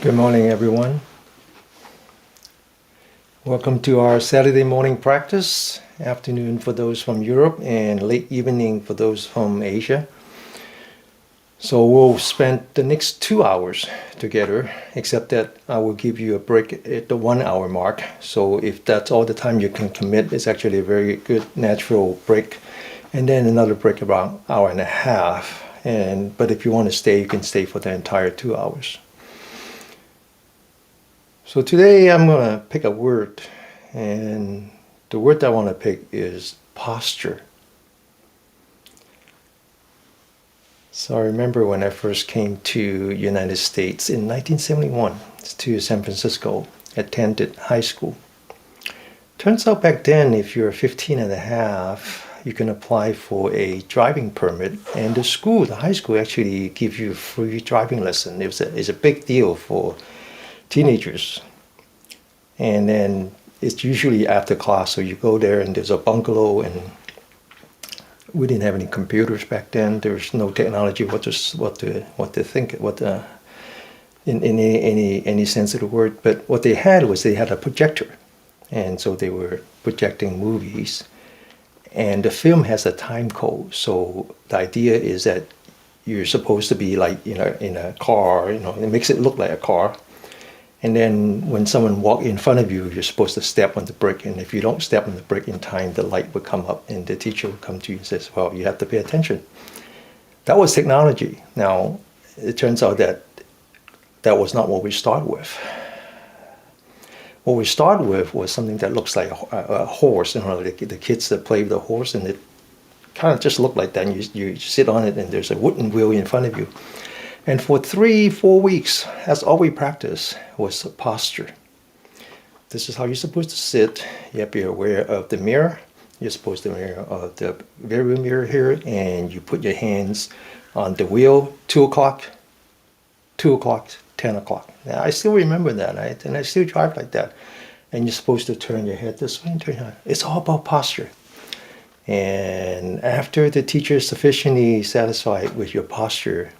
Good morning, everyone. Welcome to our Saturday morning practice, afternoon for those from Europe and late evening for those from Asia. So we'll spend the next 2 hours together, except that I will give you a break at the 1 hour mark. So if that's all the time you can commit, it's actually a very good natural break. And then another break about an hour and a half. But if you want to stay, you can stay for the entire 2 hours. So today I'm going to pick a word, and the word I want to pick is posture. So I remember when I first came to United States in 1971 to San Francisco, attended high school. Turns out back then, if you're 15 and a half, you can apply for a driving permit, and the high school actually gives you a free driving lesson. It's a big deal for teenagers. And then it's usually after class, so you go there and there's a bungalow, and we didn't have any computers back then. There's no technology in any sense of the word. But what they had a projector, and so they were projecting movies, and the film has a time code. So the idea is that you're supposed to be like in a car. It makes it look like a car. And then when someone walks in front of you, you're supposed to step on the brake. And if you don't step on the brake in time, the light would come up and the teacher would come to you and says, well, you have to pay attention. That was technology. Now, it turns out that was not what we started with. What we started with was something that looks like a horse. The kids that play with the horse, and it kind of just looked like that. And you sit on it, and there's a wooden wheel in front of you. And for 3-4 weeks, that's all we practiced was posture. This is how you're supposed to sit. You have to be aware of the mirror. You're supposed to be aware of the rear mirror here, and you put your hands on the wheel, 2 o'clock, 10 o'clock. Now, I still remember that, and I still drive like that. And you're supposed to turn your head this way and turn your head. It's all about posture. And after the teacher is sufficiently satisfied with your posture,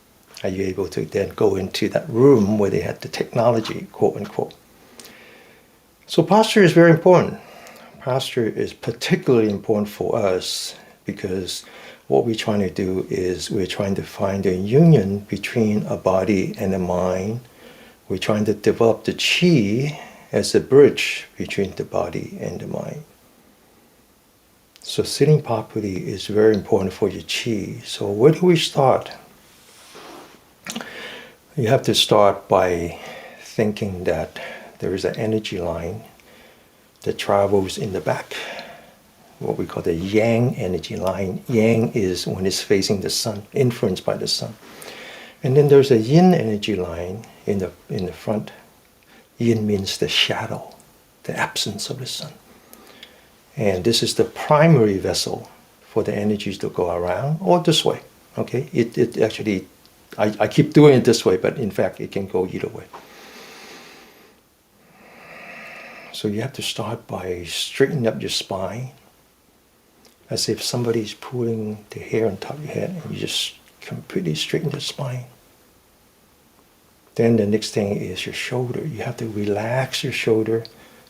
are you able to then go into that room where they had the technology, quote unquote. So posture is very important. Posture is particularly important for us because what we're trying to do is we're trying to find a union between a body and a mind. We're trying to develop the chi as a bridge between the body and the mind. So sitting properly is very important for your chi. So where do we start? You have to start by thinking that there is an energy line that travels in the back, what we call the yang energy line. Yang is when it's facing the sun, influenced by the sun. And then there's a yin energy line in the front. Yin means the shadow, the absence of the sun. And this is the primary vessel for the energies to go around, or this way. Okay, it actually, I keep doing it this way, but in fact it can go either way. So you have to start by straightening up your spine, as if somebody's pulling the hair on top of your head, and you just completely straighten your spine. Then the next thing is your shoulder. You have to relax your shoulder,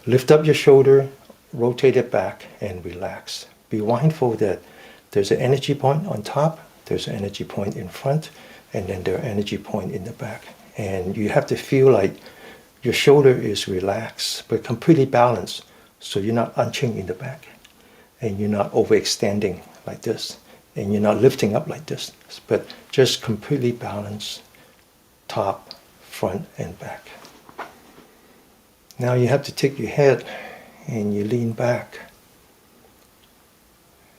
lift up your shoulder, rotate it back, and relax. Be mindful that there's an energy point on top, there's an energy point in front, and then there are energy point in the back. And you have to feel like your shoulder is relaxed, but completely balanced, so you're not hunching in the back, and you're not overextending like this, and you're not lifting up like this, but just completely balanced, top, front, and back. Now you have to take your head and you lean back,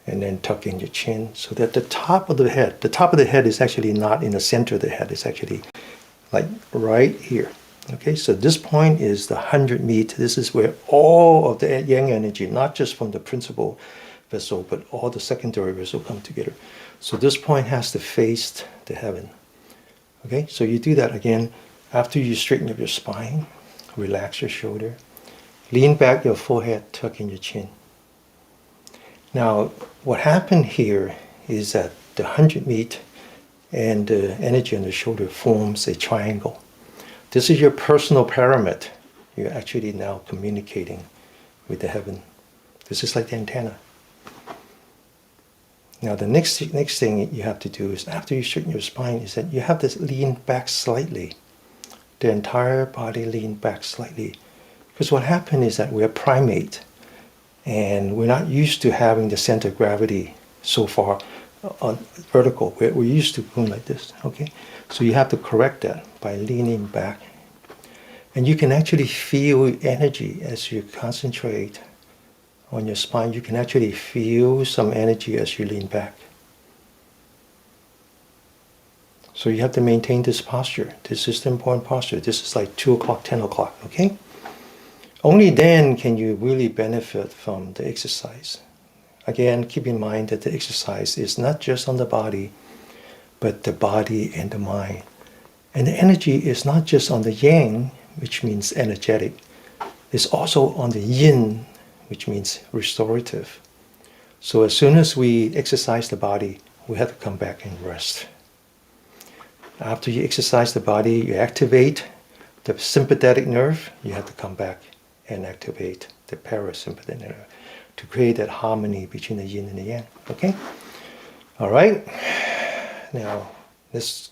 and then tuck in your chin, so that the top of the head is actually not in the center of the head, it's actually like right here. Okay, so this point is the 100 meat. This is where all of the yang energy, not just from the principal vessel, but all the secondary vessel come together. So this point has to face the heaven. Okay, so you do that again. After you straighten up your spine, relax your shoulder, lean back your forehead, tuck in your chin. Now, what happened here is that the 100 meat and the energy on the shoulder forms a triangle. This is your personal pyramid. You're actually now communicating with the heaven. This is like the antenna. Now the next thing you have to do is, after you straighten your spine, is that you have to lean back slightly. The entire body lean back slightly. Because what happened is that we're primate, and we're not used to having the center of gravity so far on vertical. We're used to going like this, okay? So you have to correct that by leaning back. And you can actually feel energy as you concentrate on your spine. You can actually feel some energy as you lean back. So you have to maintain this posture. This is the important posture. This is like 2 o'clock, 10 o'clock, okay? Only then can you really benefit from the exercise. Again, keep in mind that the exercise is not just on the body, but the body and the mind. And the energy is not just on the yang, which means energetic. It's also on the yin, which means restorative. So as soon as we exercise the body, we have to come back and rest. After you exercise the body, you activate the sympathetic nerve, you have to come back and activate the parasympathetic nerve to create that harmony between the yin and the yang. Okay? All right. Now, let's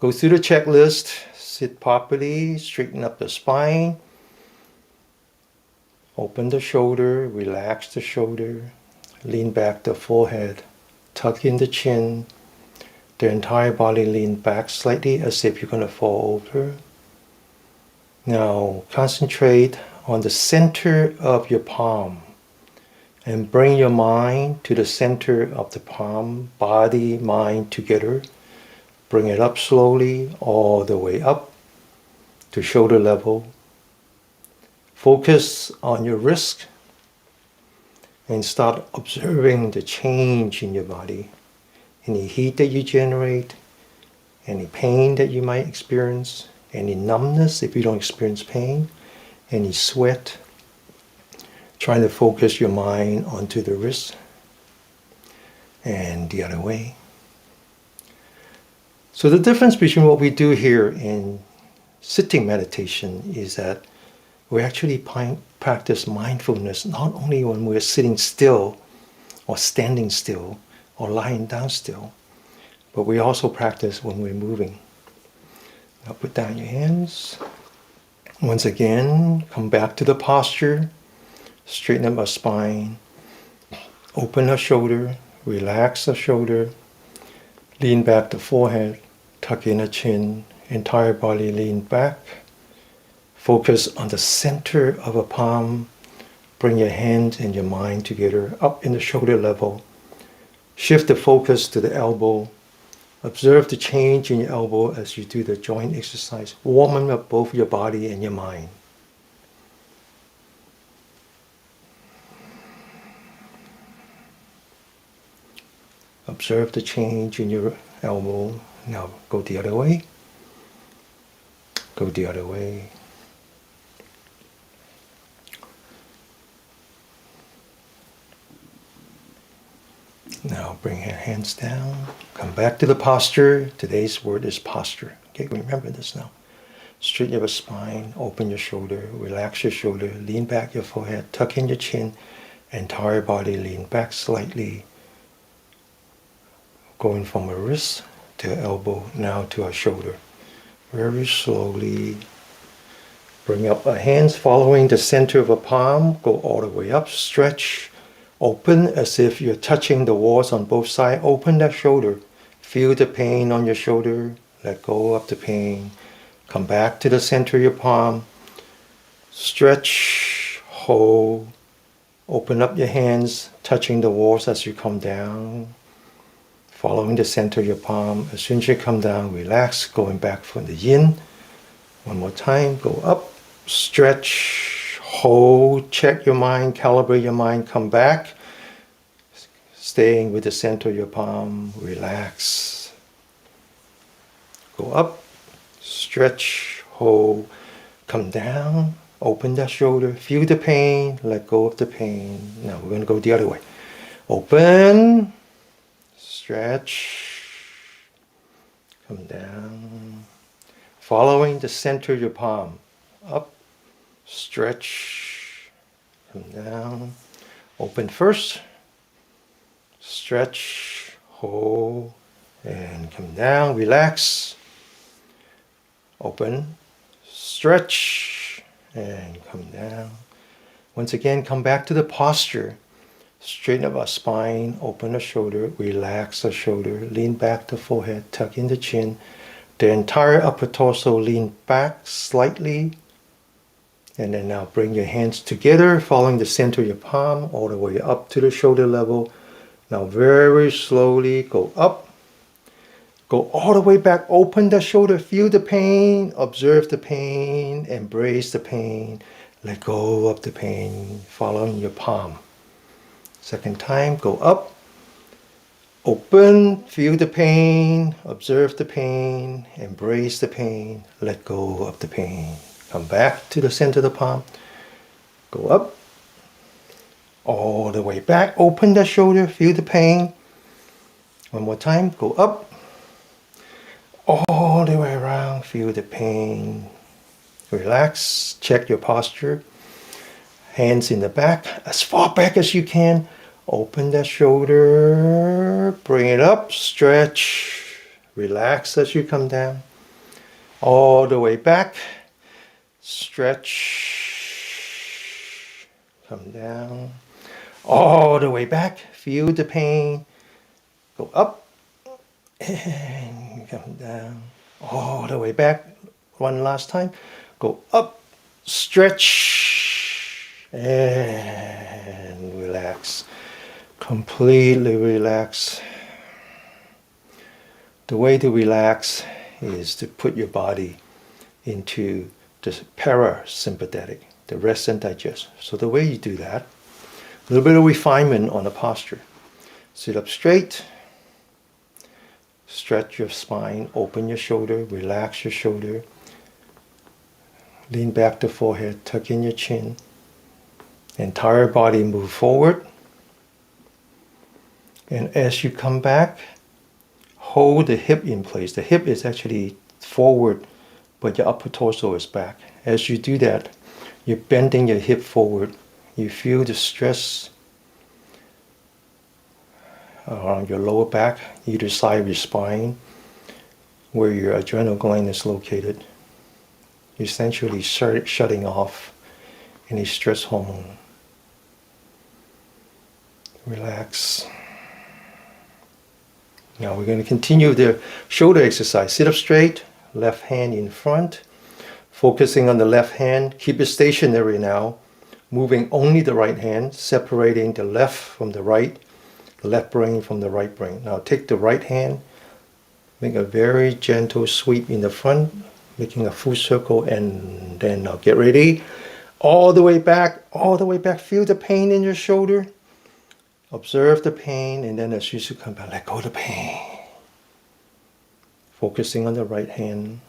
go through the checklist. Sit properly, straighten up the spine, open the shoulder, relax the shoulder, lean back the forehead, tuck in the chin, the entire body lean back slightly as if you're going to fall over. Now, concentrate on the center of your palm and bring your mind to the center of the palm, body, mind together. Bring it up slowly, all the way up to shoulder level. Focus on your wrist and start observing the change in your body. Any heat that you generate, any pain that you might experience, any numbness if you don't experience pain, any sweat. Trying to focus your mind onto the wrist and the other way. So the difference between what we do here in sitting meditation is that we actually practice mindfulness not only when we're sitting still or standing still or lying down still, but we also practice when we're moving. Now put down your hands. Once again, come back to the posture. Straighten up our spine. Open our shoulder. Relax the shoulder. Lean back the forehead. Tuck in the chin. Entire body lean back. Focus on the center of a palm. Bring your hands and your mind together up in the shoulder level. Shift the focus to the elbow. Observe the change in your elbow as you do the joint exercise, warming up both your body and your mind. Observe the change in your elbow. Now go the other way. Go the other way. Now bring your hands down. Come back to the posture. Today's word is posture. Okay, remember this now. Straighten your spine, open your shoulder, relax your shoulder, lean back your forehead, tuck in your chin, entire body lean back slightly, going from a wrist to elbow, now to a shoulder. Very slowly bring up our hands, following the center of a palm, go all the way up, stretch, open as if you're touching the walls on both sides, open that shoulder, feel the pain on your shoulder, let go of the pain. Come back to the center of your palm, stretch, hold, open up your hands, touching the walls as you come down, following the center of your palm. As soon as you come down, relax, going back from the yin. One more time, go up, stretch, hold, check your mind, calibrate your mind, come back, staying with the center of your palm, relax, go up, stretch, hold, come down, open that shoulder, feel the pain, let go of the pain. Now we're going to go the other way. Open, stretch, come down, following the center of your palm, up, stretch, come down, open first, stretch, hold, and come down, relax, open, stretch, and come down. Once again, come back to the posture. Straighten up our spine, open the shoulder, relax the shoulder, lean back the forehead, tuck in the chin. The entire upper torso lean back slightly. And then now bring your hands together, following the center of your palm, all the way up to the shoulder level. Now very slowly go up. Go all the way back, open the shoulder, feel the pain, observe the pain, embrace the pain, let go of the pain, following your palm. Second time, go up, open, feel the pain, observe the pain, embrace the pain, let go of the pain. Come back to the center of the palm, go up, all the way back, open the shoulder, feel the pain. One more time, go up, all the way around, feel the pain. Relax, check your posture. Hands in the back, as far back as you can. Open that shoulder, bring it up, stretch, relax as you come down. All the way back, stretch, come down. All the way back, feel the pain. Go up and come down. All the way back. One last time. Go up, stretch, and relax. Completely relax. The way to relax is to put your body into the parasympathetic, the rest and digest. So the way you do that, a little bit of refinement on the posture. Sit up straight, stretch your spine, open your shoulder, relax your shoulder, lean back the forehead, tuck in your chin, entire body move forward. And as you come back, hold the hip in place. The hip is actually forward, but your upper torso is back. As you do that, you're bending your hip forward. You feel the stress around your lower back, either side of your spine, where your adrenal gland is located. You're essentially shutting off any stress hormone. Relax. Now we're going to continue the shoulder exercise. Sit up straight, left hand in front, focusing on the left hand. Keep it stationary now, moving only the right hand, separating the left from the right, the left brain from the right brain. Now take the right hand, make a very gentle sweep in the front, making a full circle, and then now get ready. All the way back, all the way back. Feel the pain in your shoulder. Observe the pain, and then as you come back, let go of the pain. Focusing on the right hand.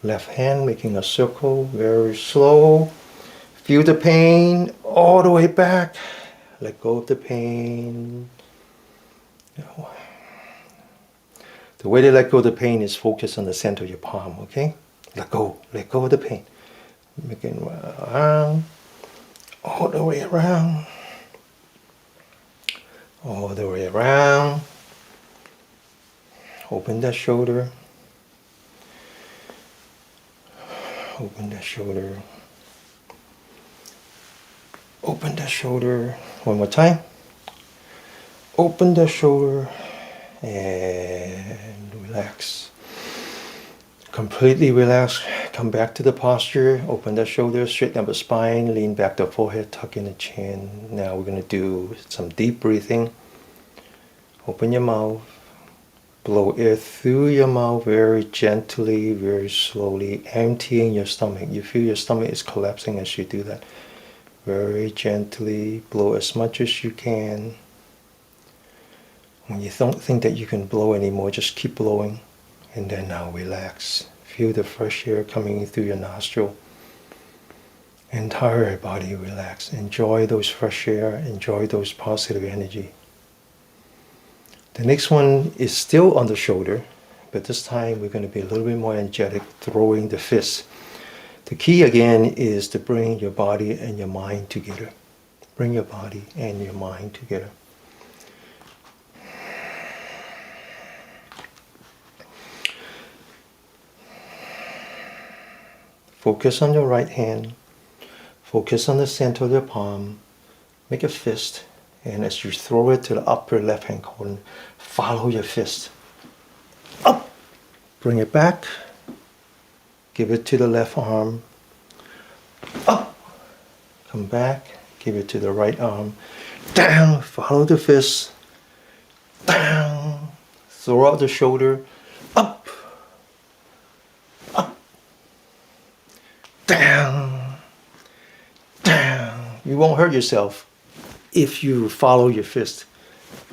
Left hand making a circle, very slow. Feel the pain all the way back. Let go of the pain. The way to let go of the pain is focus on the center of your palm, okay? Let go of the pain. Make it around, all the way around, all the way around. Open that shoulder. Open that shoulder. Open that shoulder. One more time. Open the shoulder and relax. Completely relax. Come back to the posture. Open the shoulder, straighten up the spine, lean back the forehead, tuck in the chin. Now we're going to do some deep breathing. Open your mouth. Blow air through your mouth very gently, very slowly, emptying your stomach. You feel your stomach is collapsing as you do that. Very gently blow as much as you can. When you don't think that you can blow anymore, just keep blowing. And then now relax. Feel the fresh air coming in through your nostril. Entire body relax. Enjoy those fresh air. Enjoy those positive energy. The next one is still on the shoulder, but this time we're going to be a little bit more energetic, throwing the fist. The key again is to bring your body and your mind together. Bring your body and your mind together. Focus on your right hand. Focus on the center of your palm. Make a fist. And as you throw it to the upper left-hand corner, follow your fist. Up. Bring it back. Give it to the left arm. Up. Come back. Give it to the right arm. Down. Follow the fist. Down. Throw out the shoulder. Up. Up. Down. Down. You won't hurt yourself if you follow your fist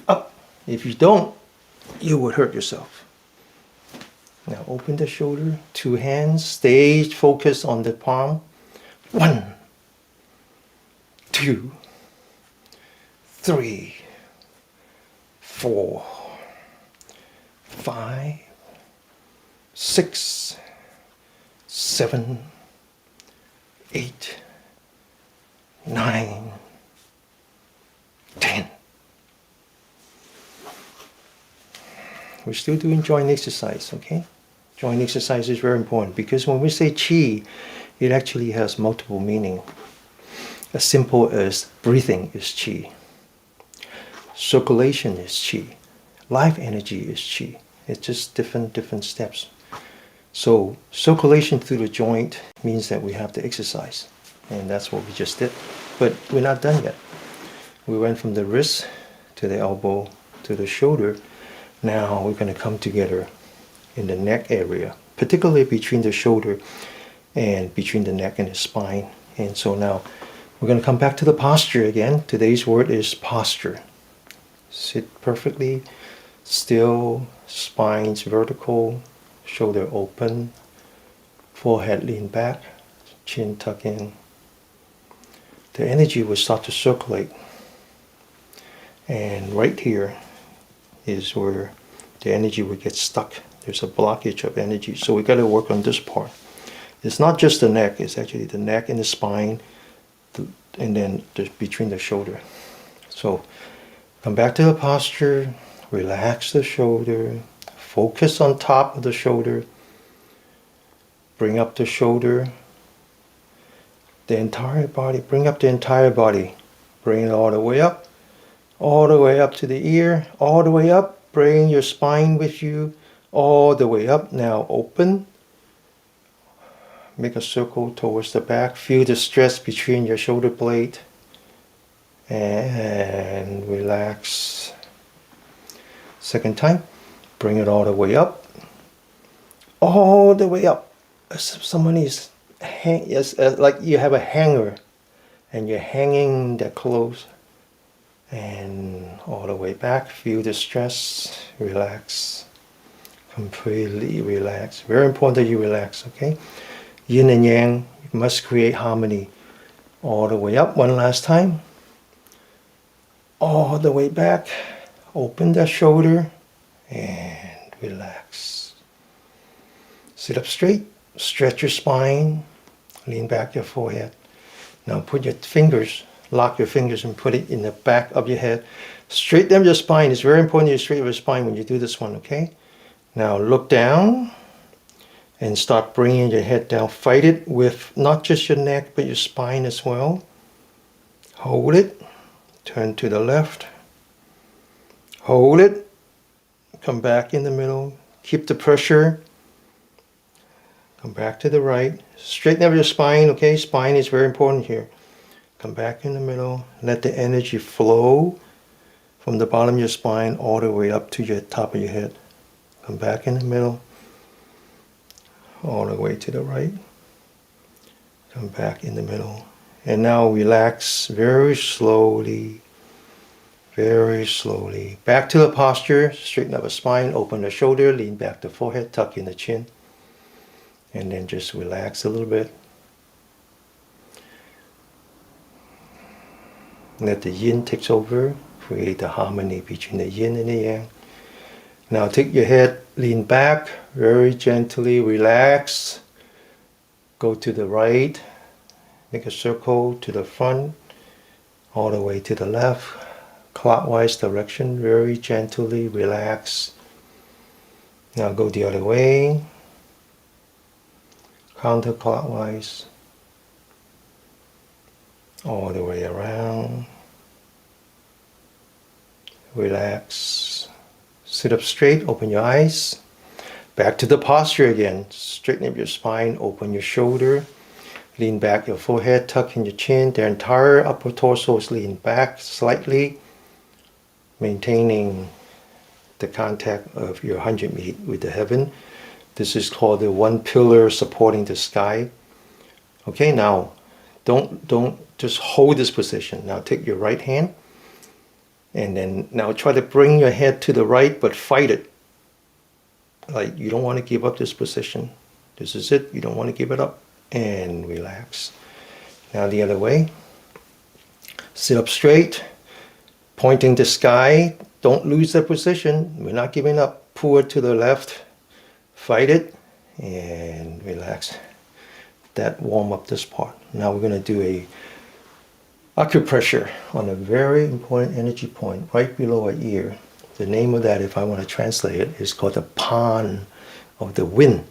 up. If you don't, you would hurt yourself. Now open the shoulder, two hands, stay focused on the palm. 1, 2, 3, 4, 5, 6, 7, 8, 9, 10. We're still doing joint exercise, okay? Joint exercise is very important because when we say qi, it actually has multiple meaning. As simple as breathing is qi. Circulation is qi. Life energy is qi. It's just different steps. So circulation through the joint means that we have to exercise. And that's what we just did. But we're not done yet. We went from the wrist to the elbow to the shoulder. Now we're going to come together in the neck area, particularly between the shoulder and between the neck and the spine. And so now we're going to come back to the posture again. Today's word is posture. Sit perfectly still, spine's vertical, shoulder open, forehead lean back, chin tuck in. The energy will start to circulate. And right here is where the energy will get stuck. There's a blockage of energy. So we got to work on this part. It's not just the neck, it's actually the neck and the spine, and then between the shoulder. So come back to the posture, relax the shoulder, focus on top of the shoulder, bring up the shoulder, the entire body, bring up the entire body, bring it all the way up to the ear, all the way up, bring your spine with you, all the way up. Now open, make a circle towards the back, feel the stress between your shoulder blade, and relax. Second time, bring it all the way up, all the way up. Someone is like you have a hanger and you're hanging that clothes, and all the way back. Feel the stress, relax, completely relax. Very important that you relax, okay? Yin and yang, you must create harmony. All the way up, one last time. All the way back, open the shoulder and relax. Sit up straight, stretch your spine, lean back your forehead. Now put your fingers, lock your fingers and put it in the back of your head. Straighten up your spine. It's very important you straighten your spine when you do this one, okay? Now look down and start bringing your head down. Fight it with not just your neck, but your spine as well. Hold it. Turn to the left. Hold it. Come back in the middle. Keep the pressure. Come back to the right. Straighten up your spine, okay? Spine is very important here. Come back in the middle. Let the energy flow from the bottom of your spine all the way up to your top of your head. Come back in the middle. All the way to the right. Come back in the middle. And now relax very slowly. Very slowly. Back to the posture. Straighten up the spine. Open the shoulder. Lean back the forehead. Tuck in the chin. And then just relax a little bit. Let the yin take over. Create the harmony between the yin and the yang. Now take your head, lean back, very gently relax. Go to the right. Make a circle to the front. All the way to the left. Clockwise direction. Very gently relax. Now go the other way. Counterclockwise, all the way around. Relax. Sit up straight, open your eyes. Back to the posture again. Straighten up your spine, open your shoulder. Lean back your forehead, tuck in your chin. The entire upper torso is leaned back slightly, maintaining the contact of your 100 feet with the heaven. This is called the one pillar supporting the sky. Okay, now don't just hold this position. Now take your right hand and then now try to bring your head to the right, but fight it. Like you don't want to give up this position. This is it. You don't want to give it up. And relax. Now the other way. Sit up straight, pointing the sky. Don't lose that position. We're not giving up. Pull it to the left. Fight it and relax. That warm up this part. Now we're going to do a acupressure on a very important energy point right below our ear. The name of that, if I want to translate it, is called the pan of the wind.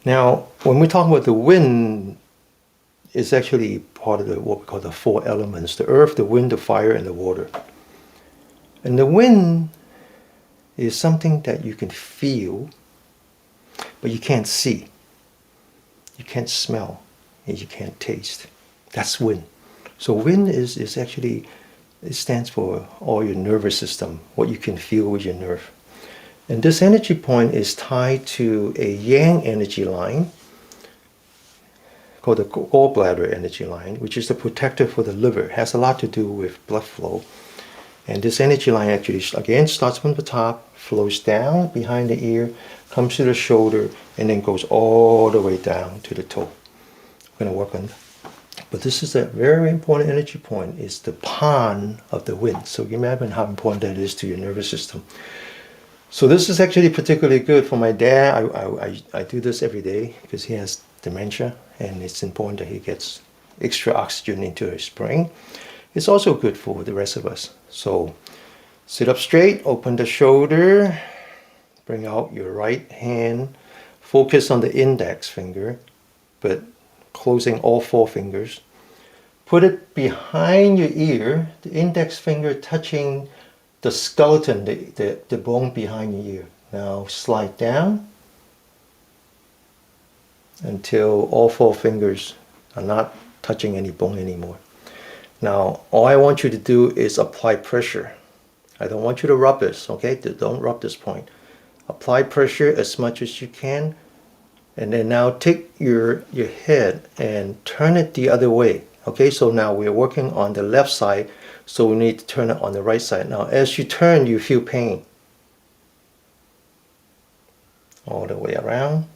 Now, when we talk about the wind, it's actually part of what we call the four elements: the earth, the wind, the fire, and the water. And the wind is something that you can feel, but you can't see, you can't smell, and you can't taste. That's wind. So wind is actually, it stands for all your nervous system, what you can feel with your nerve. And this energy point is tied to a yang energy line called the gallbladder energy line, which is the protector for the liver. It has a lot to do with blood flow. And this energy line actually, again, starts from the top, flows down behind the ear, comes to the shoulder, and then goes all the way down to the toe. We're going to work on that. But this is a very important energy point. It's the pan of the wind. So you imagine how important that is to your nervous system. So this is actually particularly good for my dad. I do this every day because he has dementia, and it's important that he gets extra oxygen into his brain. It's also good for the rest of us. So sit up straight, open the shoulder, bring out your right hand, focus on the index finger, but closing all four fingers. Put it behind your ear, the index finger touching the skeleton, the bone behind your ear. Now slide down until all four fingers are not touching any bone anymore. Now, all I want you to do is apply pressure. I don't want you to rub this, okay? Don't rub this point. Apply pressure as much as you can. And then now take your head and turn it the other way. Okay, so now we're working on the left side, so we need to turn it on the right side. Now, as you turn, you feel pain. All the way around.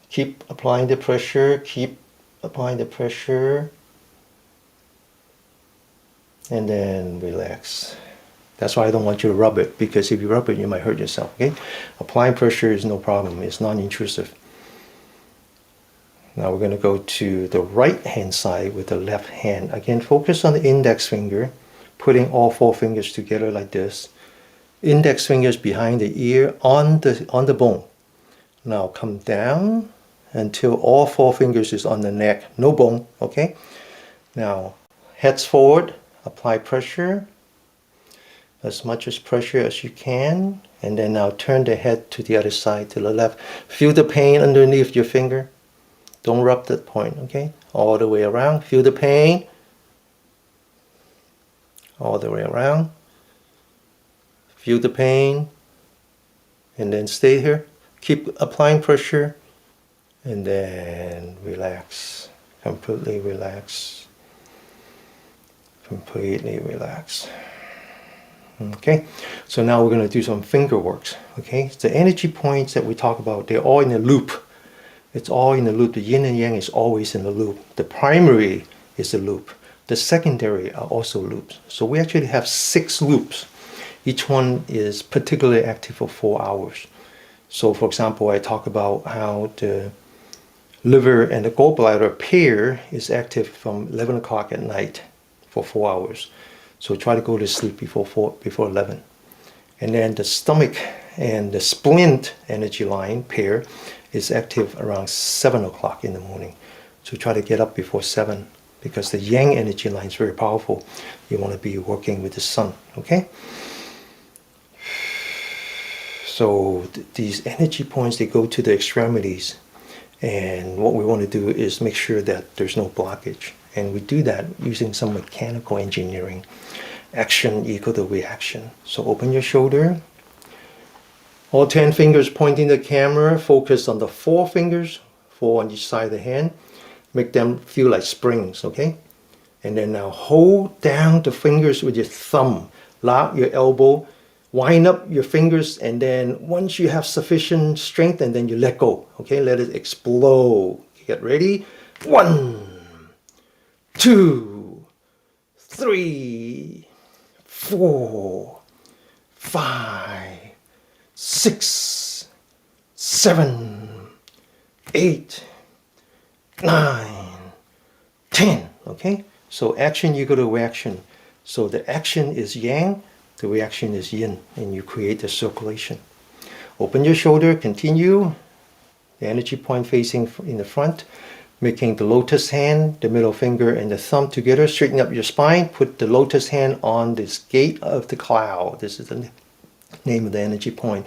Keep applying the pressure, keep applying the pressure. And then relax. That's why I don't want you to rub it, because if you rub it, you might hurt yourself, okay? Applying pressure is no problem. It's non-intrusive. Now we're going to go to the right hand side with the left hand. Again, focus on the index finger, putting all 4 fingers together like this. Index fingers behind the ear on the bone. Now come down until all 4 fingers is on the neck, no bone, okay? Now heads forward, apply pressure, as much as pressure as you can, and then now turn the head to the other side, to the left. Feel the pain underneath your finger. Don't rub that point, okay? All the way around, feel the pain. All the way around. Feel the pain. And then stay here. Keep applying pressure. And then relax. Completely relax. Completely relax. Okay, so now we're going to do some finger works. Okay, the energy points that we talk about, they're all in a loop. It's all in the loop. The yin and yang is always in the loop. The primary is a loop. The secondary are also loops. So we actually have 6 loops. Each one is particularly active for 4 hours. So for example, I talk about how the liver and the gallbladder pair is active from 11 o'clock at night for 4 hours. So try to go to sleep before 11. And then the stomach and the splint energy line pair is active around 7 o'clock in the morning. So try to get up before 7, because the yang energy line is very powerful. You want to be working with the sun, okay? So these energy points, they go to the extremities. And what we want to do is make sure that there's no blockage. And we do that using some mechanical engineering. Action equal to reaction. So open your shoulder. All 10 fingers pointing the camera. Focus on the 4 fingers, 4 on each side of the hand. Make them feel like springs, okay? And then now hold down the fingers with your thumb. Lock your elbow. Wind up your fingers, and then once you have sufficient strength, and then you let go, okay? Let it explode. Get ready. 1, 2, 3, 4, 5, 6, 7, 8, 9, 10. Okay? So action equal to reaction. So the action is yang, the reaction is yin, and you create the circulation. Open your shoulder, continue. The energy point facing in the front, making the lotus hand, the middle finger, and the thumb together. Straighten up your spine. Put the lotus hand on this gate of the cloud. This is the name of the energy point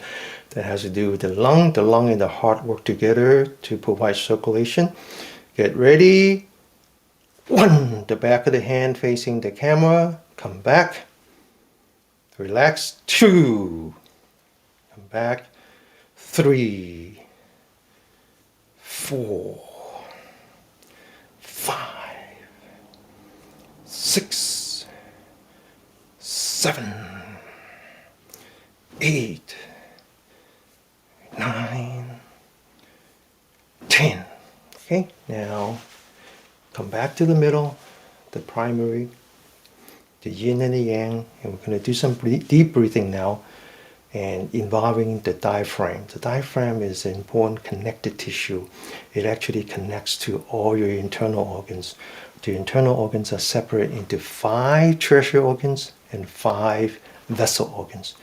that has to do with the lung. The lung and the heart work together to provide circulation. Get ready. 1. The back of the hand facing the camera. Come back. Relax. 2. Come back. 3. 4. 5. 6. 7. 8. 9. 10. Okay, now come back to the middle, the primary, the yin and the yang, and we're going to do some deep breathing now, and involving the diaphragm. The diaphragm is an important connective tissue. It actually connects to all your internal organs. The internal organs are separated into 5 tertiary organs and 5 vessel organs.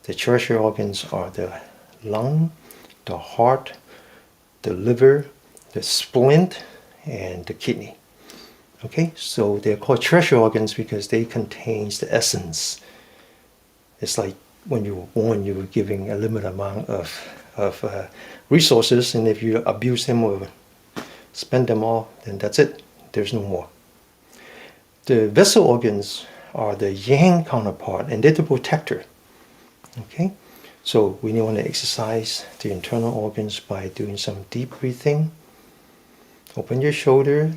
The tertiary organs are the lung, the heart, the liver, the splint, and the kidney. Okay, so they're called tertiary organs because they contain the essence. It's like when you were born, you were giving a limited amount of resources, and if you abuse them or spend them all, then that's it. There's no more. The vessel organs are the yang counterpart, and they're the protector. Okay, so we want to exercise the internal organs by doing some deep breathing. Open your shoulder,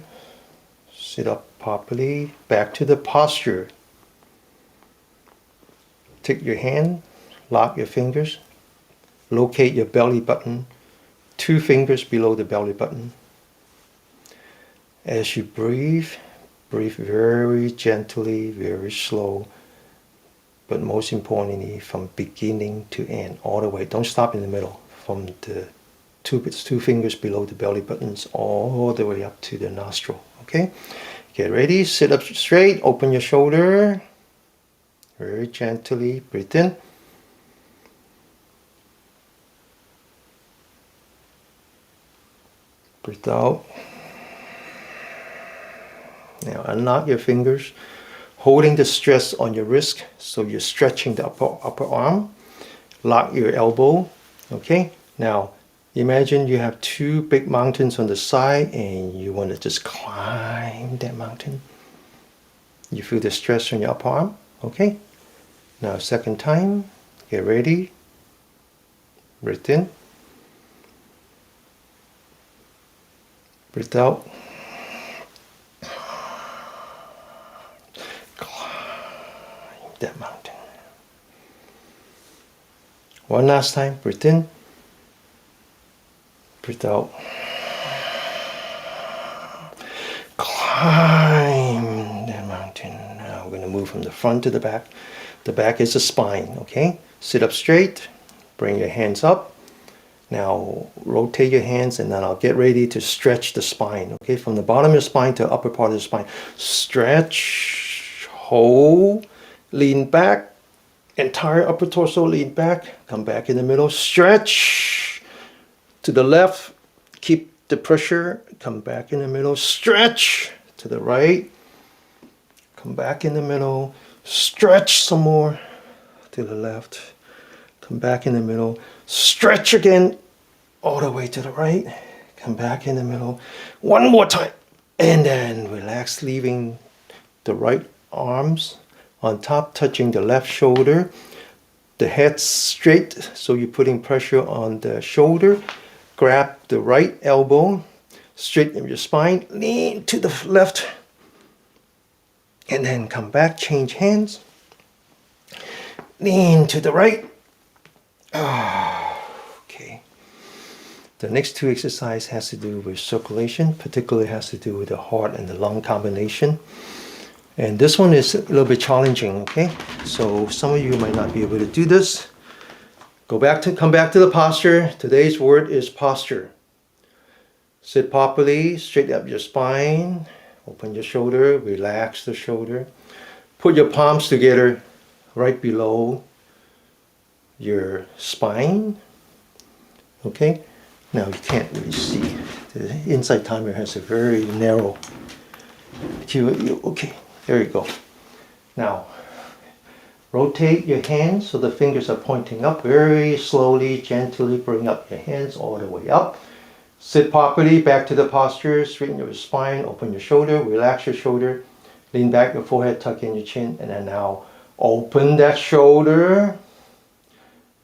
sit up properly, back to the posture. Take your hand, lock your fingers, locate your belly button, 2 fingers below the belly button. As you breathe, breathe very gently, very slow. but most importantly, from beginning to end, all the way. Don't stop in the middle. From the two fingers below the belly buttons, all the way up to the nostril. Okay? Get ready. Sit up straight. Open your shoulder. Very gently. Breathe in. Breathe out. Now unlock your fingers, holding the stress on your wrist, so you're stretching the upper arm. Lock your elbow. Okay? Now imagine you have two big mountains on the side and you want to just climb that mountain. You feel the stress on your upper arm. Okay? Now second time. Get ready. Breathe in. Breathe out. Climb that mountain. One last time. Breathe in. Breathe out. Climb that mountain. Now we're going to move from the front to the back. The back is the spine. Okay? Sit up straight. Bring your hands up. Now rotate your hands and then I'll get ready to stretch the spine. Okay, from the bottom of the spine to the upper part of the spine. Stretch, hold, lean back, entire upper torso lean back, come back in the middle, stretch to the left, keep the pressure, come back in the middle, stretch to the right, come back in the middle, stretch some more to the left, come back in the middle, stretch again all the way to the right, come back in the middle, one more time, and then relax, leaving the right arms on top, touching the left shoulder, the head straight, so you're putting pressure on the shoulder, grab the right elbow, straighten your spine, lean to the left, and then come back, change hands, lean to the right. Okay. The next two exercises has to do with circulation, particularly has to do with the heart and the lung combination. And this one is a little bit challenging, okay? So some of you might not be able to do this. Come back to the posture. Today's word is posture. Sit properly, straighten up your spine, open your shoulder, relax the shoulder. Put your palms together right below your spine. Okay? Now you can't really see. The inside timer has a very narrow. Okay, there you go. Now, rotate your hands so the fingers are pointing up. Very slowly, gently bring up your hands all the way up. Sit properly, back to the posture, straighten your spine, open your shoulder, relax your shoulder, lean back your forehead, tuck in your chin, and then now open that shoulder.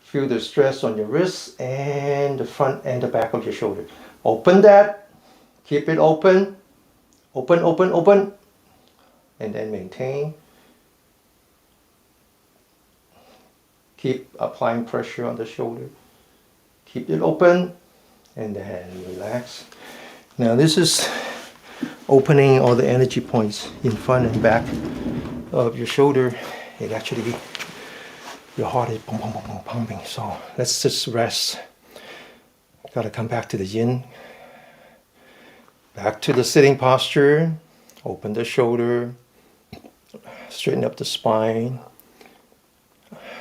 Feel the stress on your wrists and the front and the back of your shoulder. Open that. Keep it open. Open, open, open. And then maintain. Keep applying pressure on the shoulder. Keep it open. And then relax. Now this is opening all the energy points in front and back of your shoulder. It actually, your heart is boom, boom, boom, boom, pumping. So let's just rest. Got to come back to the yin. Back to the sitting posture. Open the shoulder. Straighten up the spine.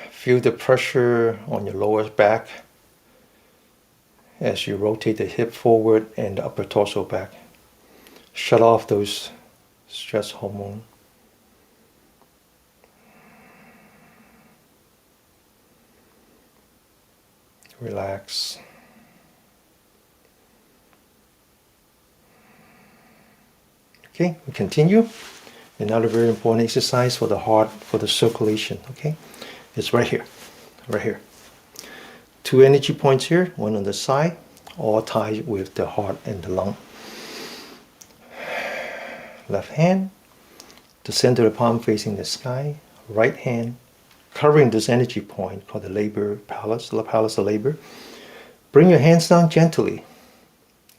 Feel the pressure on your lower back as you rotate the hip forward and the upper torso back. Shut off those stress hormones. Relax. Okay, we continue. Another very important exercise for the heart, for the circulation, okay? It's right here, right here. Two energy points here, one on the side, all tied with the heart and the lung. Left hand, the center of the palm facing the sky. Right hand, covering this energy point called the labor palace, the palace of labor. Bring your hands down gently.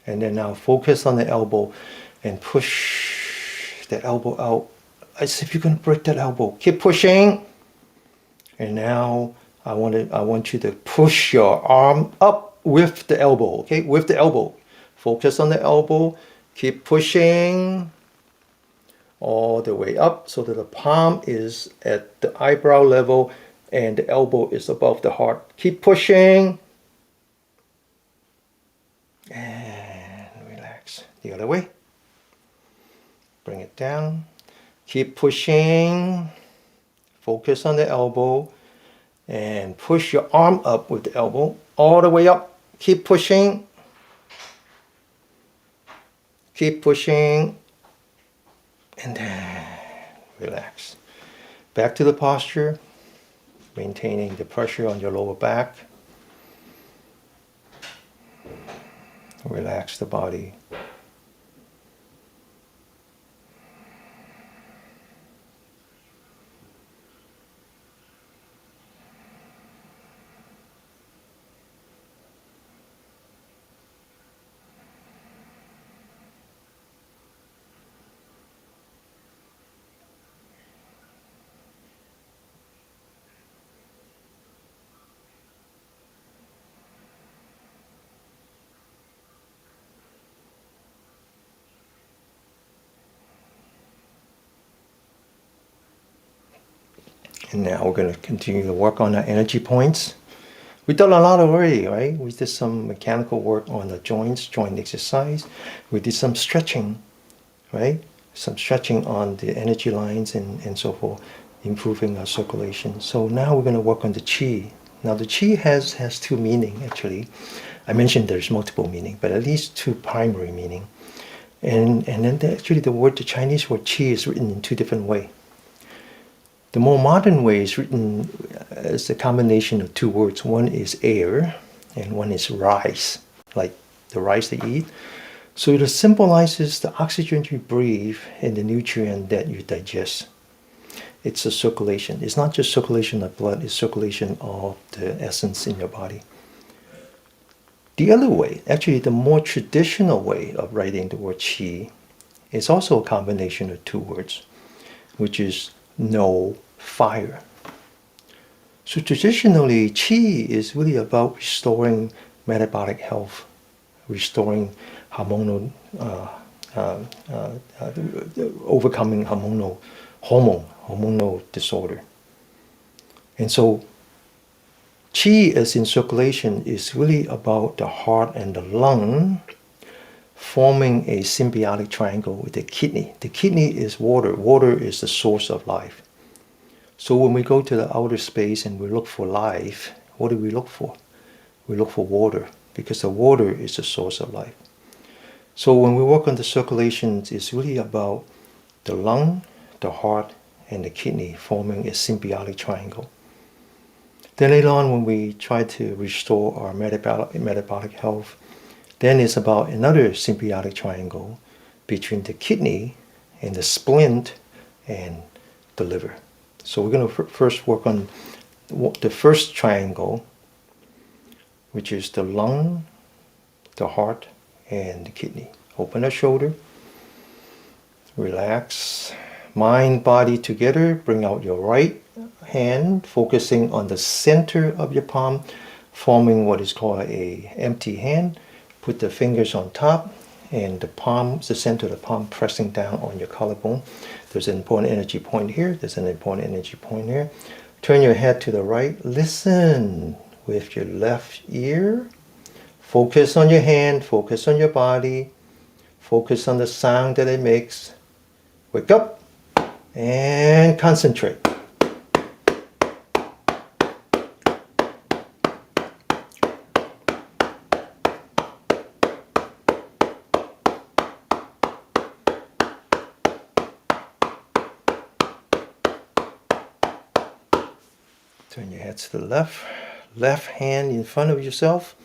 And then now focus on the elbow and push that elbow out as if you're going to break that elbow. Keep pushing. And now I want you to push your arm up with the elbow, okay? With the elbow. Focus on the elbow. Keep pushing all the way up so that the palm is at the eyebrow level and the elbow is above the heart. Keep pushing. And relax. The other way. Bring it down. Keep pushing. Focus on the elbow. And push your arm up with the elbow. All the way up. Keep pushing. Keep pushing. And then relax. Back to the posture. Maintaining the pressure on your lower back. Relax the body. And now we're going to continue to work on our energy points. We've done a lot already, right? We did some mechanical work on the joints, joint exercise. We did some stretching, right? Some stretching on the energy lines and so forth, improving our circulation. So now we're going to work on the qi. Now the qi has two meanings actually. I mentioned there's multiple meaning, but at least two primary meaning. And then actually the Chinese word qi is written in two different ways. The more modern way is written as a combination of two words. One is air and one is rice, like the rice that you eat. So it symbolizes the oxygen you breathe and the nutrient that you digest. It's a circulation. It's not just circulation of blood, it's circulation of the essence in your body. The other way, actually the more traditional way of writing the word qi, is also a combination of two words, which is no fire. So traditionally, qi is really about restoring metabolic health, restoring hormonal, overcoming hormonal disorder. And so qi as in circulation is really about the heart and the lung forming a symbiotic triangle with the kidney. The kidney is water. Water is the source of life. So when we go to the outer space and we look for life, what do we look for? We look for water because the water is the source of life. So when we work on the circulations, it's really about the lung, the heart, and the kidney forming a symbiotic triangle. Then later on, when we try to restore our metabolic health, then it's about another symbiotic triangle between the kidney and the spleen and the liver. So we're going to first work on the first triangle, which is the lung, the heart, and the kidney. Open the shoulder. Relax. Mind, body together. Bring out your right hand, focusing on the center of your palm, forming what is called an empty hand. Put the fingers on top and the center of the palm pressing down on your collarbone. There's an important energy point here. There's an important energy point here. Turn your head to the right. Listen with your left ear. Focus on your hand. Focus on your body. Focus on the sound that it makes. Wake up and concentrate. Turn your head to the left hand in front of yourself,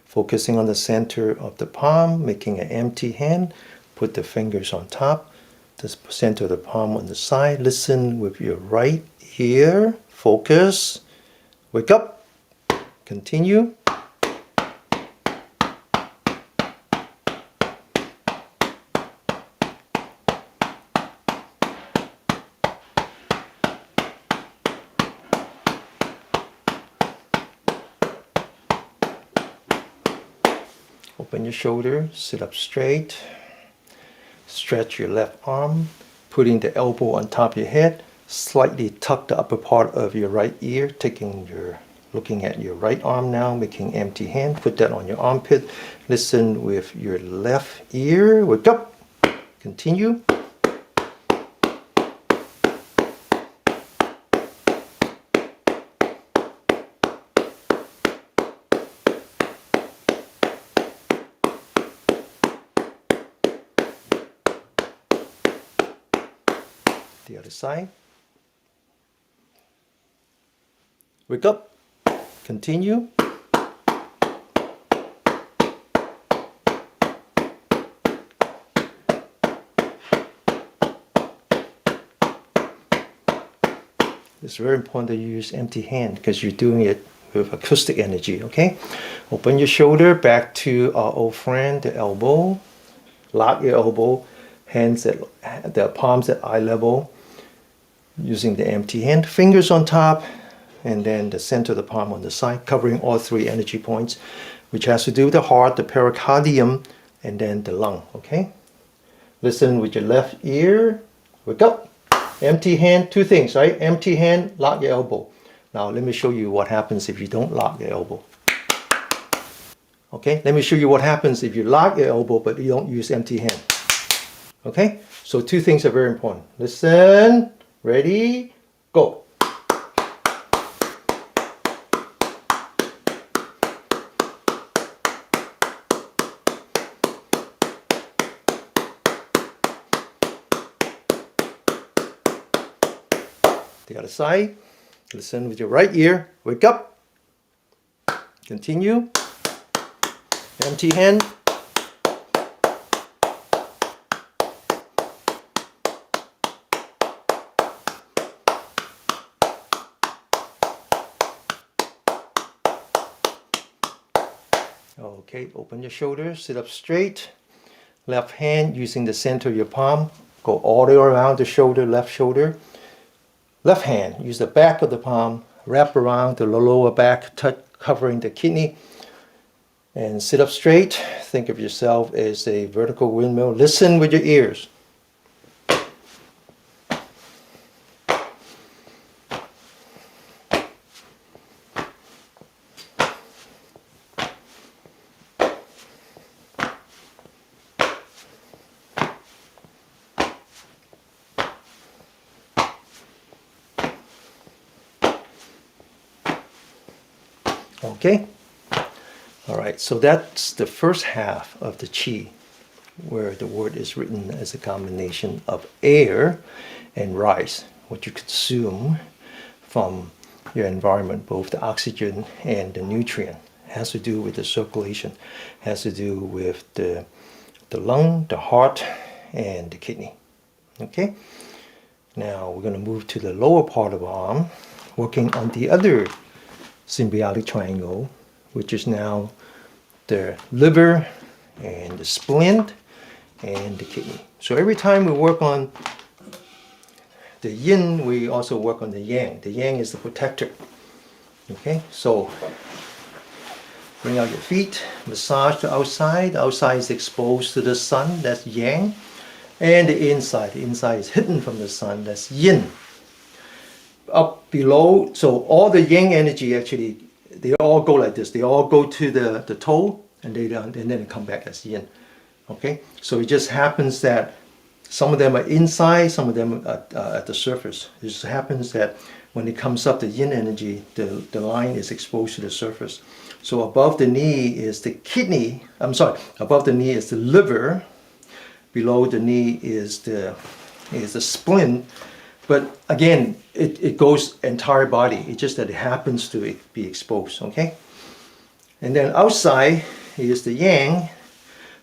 focusing on the center of the palm, making an empty hand. Put the fingers on top, the center of the palm on the side. Listen with your right ear. Focus. Wake up. Continue. Open your shoulder, sit up straight. Stretch your left arm, putting the elbow on top of your head. Slightly tuck the upper part of your right ear, looking at your right arm now, making empty hand. Put that on your armpit. Listen with your left ear. Wake up. Continue. The other side. Wake up. Continue. It's very important to use empty hand because you're doing it with acoustic energy, okay? Open your shoulder back to our old friend, the elbow. Lock your elbow, hands at the palms at eye level, using the empty hand. Fingers on top, and then the center of the palm on the side, covering all three energy points, which has to do with the heart, the pericardium, and then the lung, okay? Listen with your left ear. Wake up. Empty hand, two things, right? Empty hand, lock your elbow. Now let me show you what happens if you don't lock your elbow. Okay, let me show you what happens if you lock your elbow but you don't use empty hand. Okay, so two things are very important. Listen, ready, go. The other side. Listen with your right ear. Wake up. Continue. Empty hand. Okay, open your shoulders, sit up straight. Left hand using the center of your palm. Go all the way around the shoulder, left shoulder. Left hand, use the back of the palm, wrap around the lower back, covering the kidney, and sit up straight. Think of yourself as a vertical windmill. Listen with your ears. Okay? All right, so that's the first half of the qi, where the word is written as a combination of air and rice, what you consume from your environment, both the oxygen and the nutrient. It has to do with the circulation, has to do with the lung, the heart, and the kidney. Okay? Now we're going to move to the lower part of our arm, working on the other symbiotic triangle, which is now the liver and the spleen and the kidney. So every time we work on the yin, we also work on the yang. The yang is the protector. Okay, so bring out your feet, massage the outside. The outside is exposed to the sun, that's yang. And the inside is hidden from the sun, that's yin. Up below, so all the yang energy actually, they all go like this. They all go to the toe, and then they come back as yin. Okay, so it just happens that some of them are inside, some of them are at the surface. It just happens that when it comes up, the yin energy, the line is exposed to the surface. So above the knee is the kidney. Above the knee is the liver. Below the knee is the spleen. But again, it goes entire body. It's just that it happens to be exposed, okay? And then outside is the yang.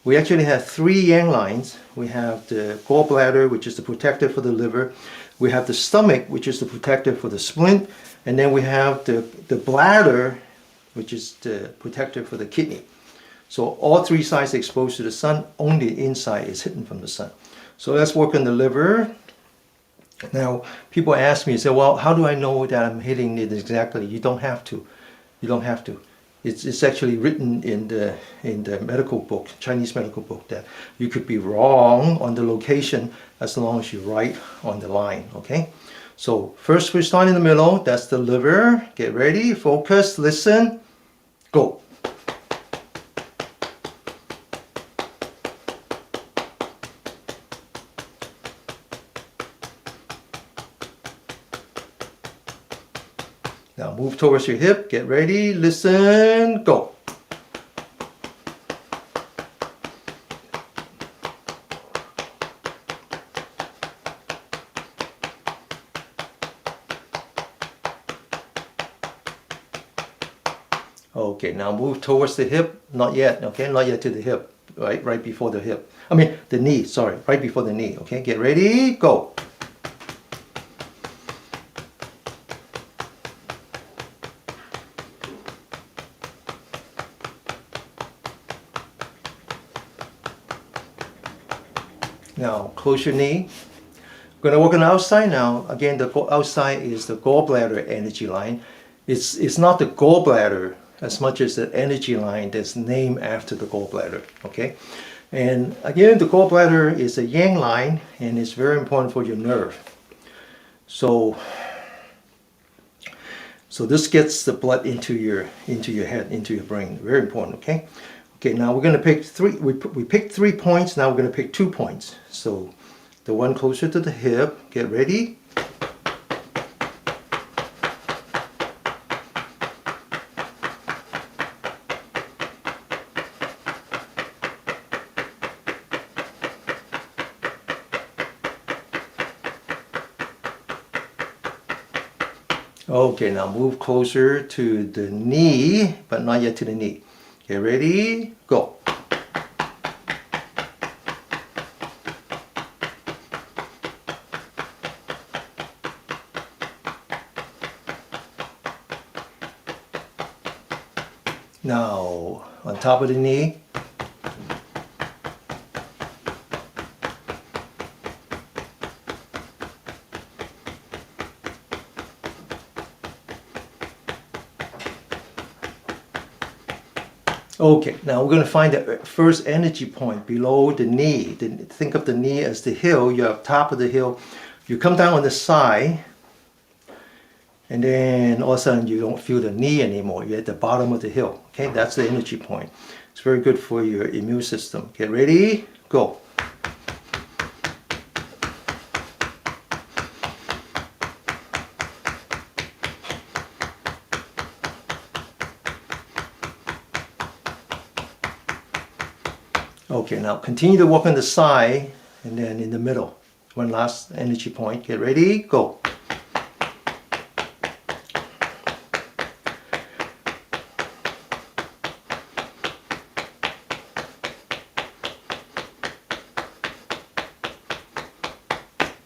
We actually have three yang lines. We have the gallbladder, which is the protector for the liver. We have the stomach, which is the protector for the spleen. And then we have the bladder, which is the protector for the kidney. So all three sides are exposed to the sun. Only the inside is hidden from the sun. So let's work on the liver. Now, people ask me, say, well, how do I know that I'm hitting it exactly? You don't have to. You don't have to. it's actually written in the medical book, Chinese medical book, that you could be wrong on the location as long as you right on the line, okay? So first we start in the middle, that's the liver. Get ready, focus, listen, go. Now move towards your hip, get ready, listen, go. Okay, now move towards the hip, not yet, okay, not yet to the hip, right before the hip. I mean, the knee, sorry, right before the knee, okay, get ready, go. Now close your knee. We're going to work on the outside now. Again, the outside is the gallbladder energy line. It's not the gallbladder as much as the energy line that's named after the gallbladder, okay? And again, the gallbladder is a yang line, and it's very important for your nerve. So this gets the blood into your head, into your brain. Very important, okay? Okay, now we're going to pick three. We picked 3 points. Now we're going to pick 2 points. So the one closer to the hip. Get ready. Okay, now move closer to the knee, but not yet to the knee. Get ready, go. Now, on top of the knee. Okay, now we're going to find the first energy point below the knee. Think of the knee as the heel. You're up top of the heel. You come down on the side, and then all of a sudden you don't feel the knee anymore. You're at the bottom of the heel. Okay, that's the energy point. It's very good for your immune system. Get ready, go. Okay, now continue to walk on the side and then in the middle. One last energy point. Get ready, go.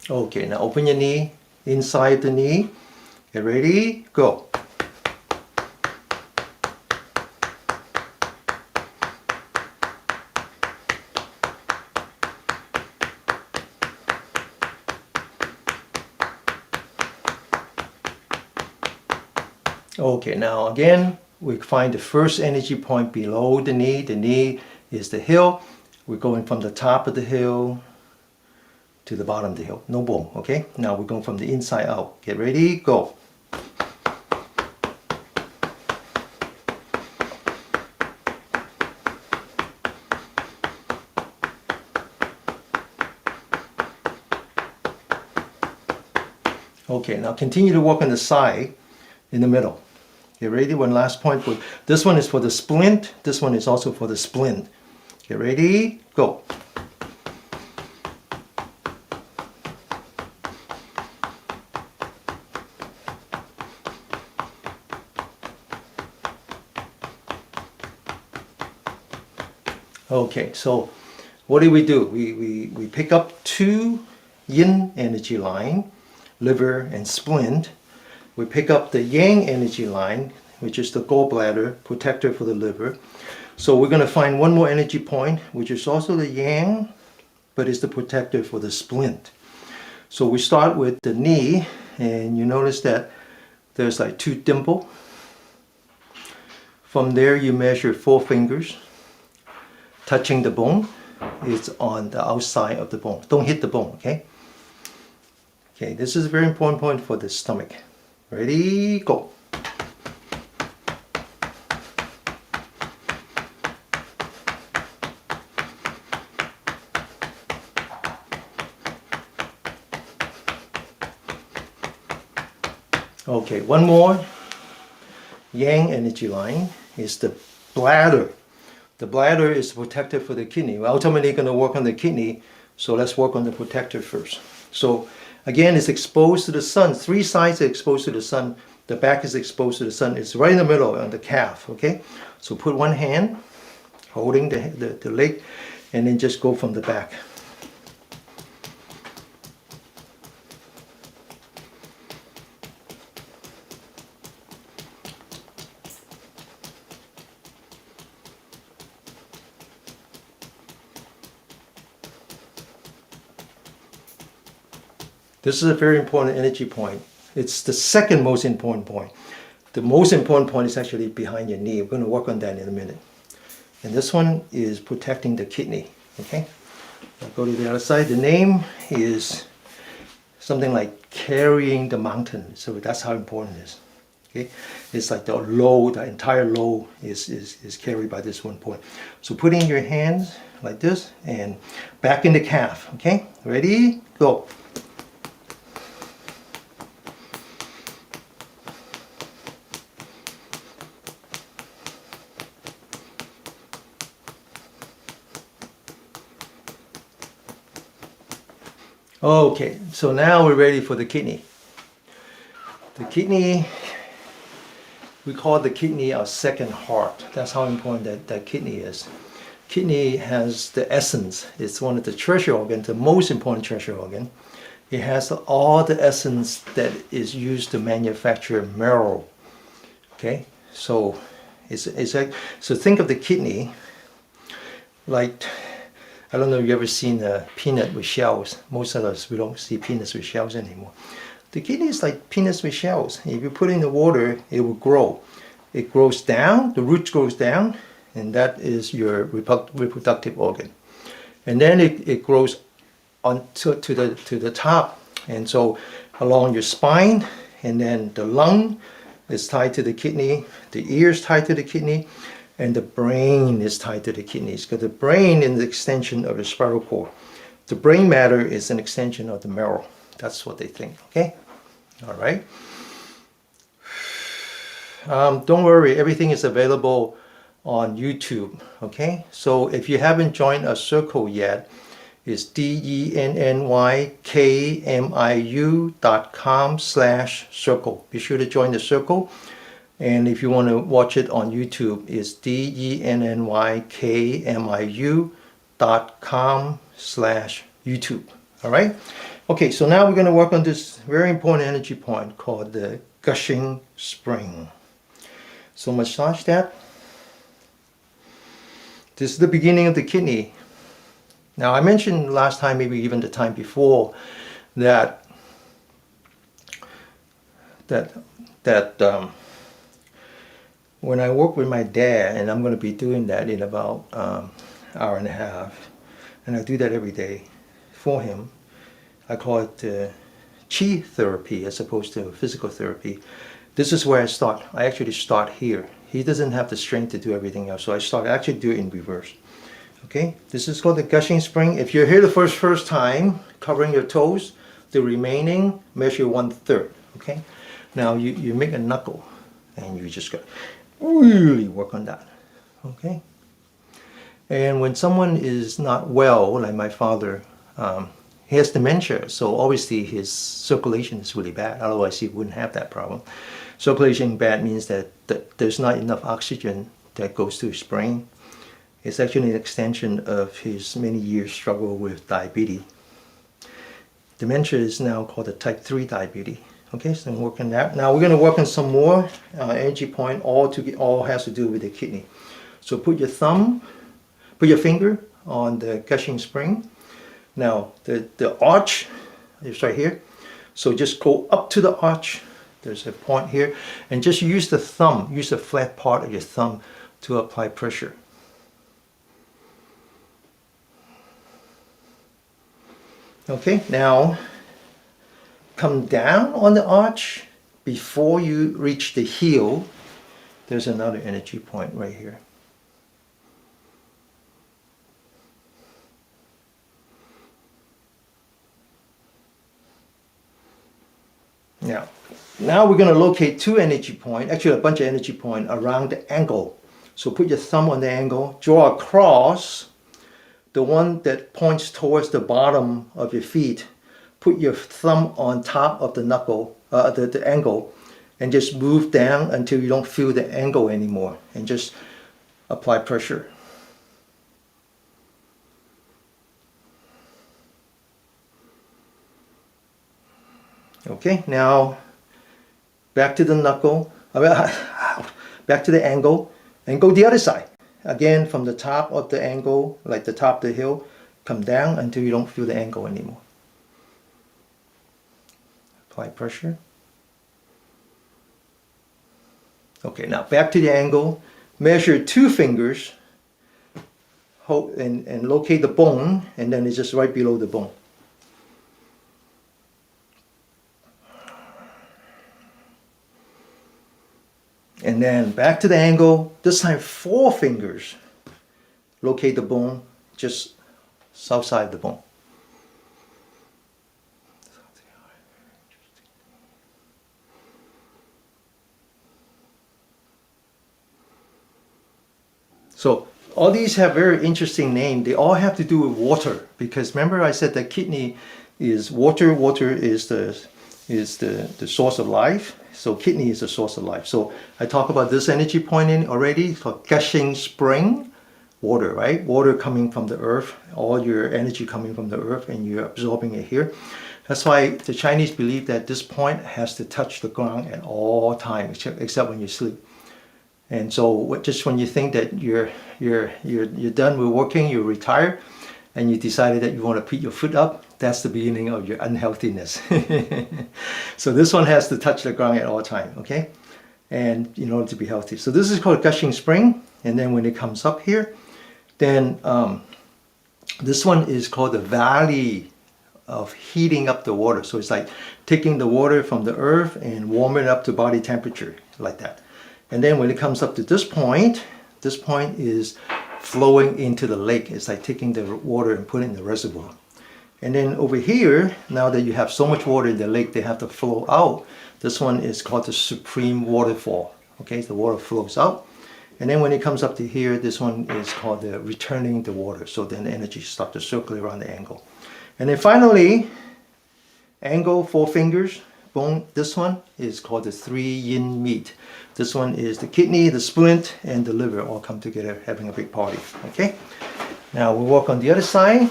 Okay, now open your knee, inside the knee. Get ready, go. Okay, now again, we find the first energy point below the knee. The knee is the heel. We're going from the top of the heel to the bottom of the heel. No boom, okay? Now we're going from the inside out. Get ready, go. Okay, now continue to walk on the side in the middle. Get ready, one last point. This one is for the splint. This one is also for the splint. Get ready, go. Okay, so what do? We pick up 2 yin energy line, liver and splint. We pick up the yang energy line, which is the gallbladder, protector for the liver. So we're going to find one more energy point, which is also the yang, but it's the protector for the splint. So we start with the knee, and you notice that there's like 2 dimples. From there, you measure 4 fingers. Touching the bone is on the outside of the bone. Don't hit the bone, okay? Okay, this is a very important point for the stomach. Ready, go. Okay, one more yang energy line is the bladder. The bladder is protected for the kidney. We're ultimately going to work on the kidney, so let's work on the protector first. So again, it's exposed to the sun. 3 sides are exposed to the sun. The back is exposed to the sun. It's right in the middle on the calf, okay? So put one hand holding the leg and then just go from the back. This is a very important energy point. It's the second most important point. The most important point is actually behind your knee. We're going to work on that in a minute. And this one is protecting the kidney, okay? I'll go to the other side. The name is something like carrying the mountain. So that's how important it is, okay? It's like the load, the entire load is carried by this one point. So put in your hands like this and back in the calf, okay? Ready? Go. Okay, so now we're ready for the kidney. The kidney, we call the kidney our second heart. That's how important that kidney is. Kidney has the essence. It's one of the treasure organs, the most important treasure organ. It has all the essence that is used to manufacture marrow. Okay, so it's like, so think of the kidney like, I don't know if you've ever seen a peanut with shells. Most of us, we don't see peanuts with shells anymore. The kidney is like peanuts with shells. If you put it in the water, it will grow. It grows down, the roots grows down, and that is your reproductive organ. And then it grows on to the top, and so along your spine, and then the lung is tied to the kidney, the ear is tied to the kidney, and the brain is tied to the kidneys, because the brain is an extension of the spinal cord. The brain matter is an extension of the marrow. That's what they think, okay? All right. Don't worry, everything is available on YouTube, okay? So if you haven't joined a circle yet, it's DENNYKMIU.com/circle. Be sure to join the circle. And if you want to watch it on YouTube, it's DENNYKMIU.com/YouTube. All right? Okay, so now we're going to work on this very important energy point called the gushing spring. So massage that. This is the beginning of the kidney. Now I mentioned last time, maybe even the time before, that when I work with my dad, and I'm going to be doing that in about hour and a half, and I do that every day for him. I call it chi therapy as opposed to physical therapy. This is where I start. I actually start here. He doesn't have the strength to do everything else, so I actually do it in reverse. Okay, this is called the gushing spring. If you're here the first time, covering your toes, the remaining measure 1/3. Okay, now you make a knuckle, and you just got really work on that. Okay, and when someone is not well, like my father, he has dementia, so obviously his circulation is really bad. Otherwise, he wouldn't have that problem. Circulation bad means that there's not enough oxygen that goes to his brain. It's actually an extension of his many years struggle with diabetes. Dementia is now called a type 3 diabetes. Okay, so I'm working that. Now we're going to work on some more energy point. All has to do with the kidney. So put your finger on the gushing spring. Now the arch is right here. So just go up to the arch There's a point here. And just use the thumb, use the flat part of your thumb to apply pressure. Okay, now come down on the arch before you reach the heel. There's another energy point right here. Now we're going to locate two energy points, actually a bunch of energy points around the ankle. So put your thumb on the ankle, draw a cross, the one that points towards the bottom of your feet. Put your thumb on top of the knuckle, the ankle, and just move down until you don't feel the ankle anymore, and just apply pressure. Okay, now back to the knuckle, back to the ankle, and go the other side. Again, from the top of the ankle, like the top of the heel, come down until you don't feel the ankle anymore. Apply pressure. Okay, now back to the ankle. Measure 2 fingers, hold and locate the bone, and then it's just right below the bone. And then back to the ankle, this time 4 fingers. Locate the bone, just south side of the bone. So all these have very interesting names. They all have to do with water, because remember I said that kidney is water. Water is the source of life. So kidney is the source of life. So I talked about this energy point in already. It's called gushing spring. Water, right? Water coming from the earth. All your energy coming from the earth, and you're absorbing it here. That's why the Chinese believe that this point has to touch the ground at all times, except when you sleep. And so just when you think that you're done with working, you retire, and you decided that you want to put your foot up, that's the beginning of your unhealthiness. So this one has to touch the ground at all time, okay? And in order to be healthy. So this is called gushing spring. And then when it comes up here, then this one is called the valley of heating up the water. So it's like taking the water from the earth and warming it up to body temperature, like that. And then when it comes up to this point is flowing into the lake. It's like taking the water and putting it in the reservoir. And then over here, now that you have so much water in the lake, they have to flow out. This one is called the supreme waterfall. Okay, the water flows out. And then when it comes up to here, this one is called the returning the water. So then the energy starts to circulate around the ankle. And then finally, ankle, 4 fingers, bone. This one is called the 3 yin meat. This one is the kidney, the splint, and the liver all come together having a big party. Okay. Now we'll walk on the other side.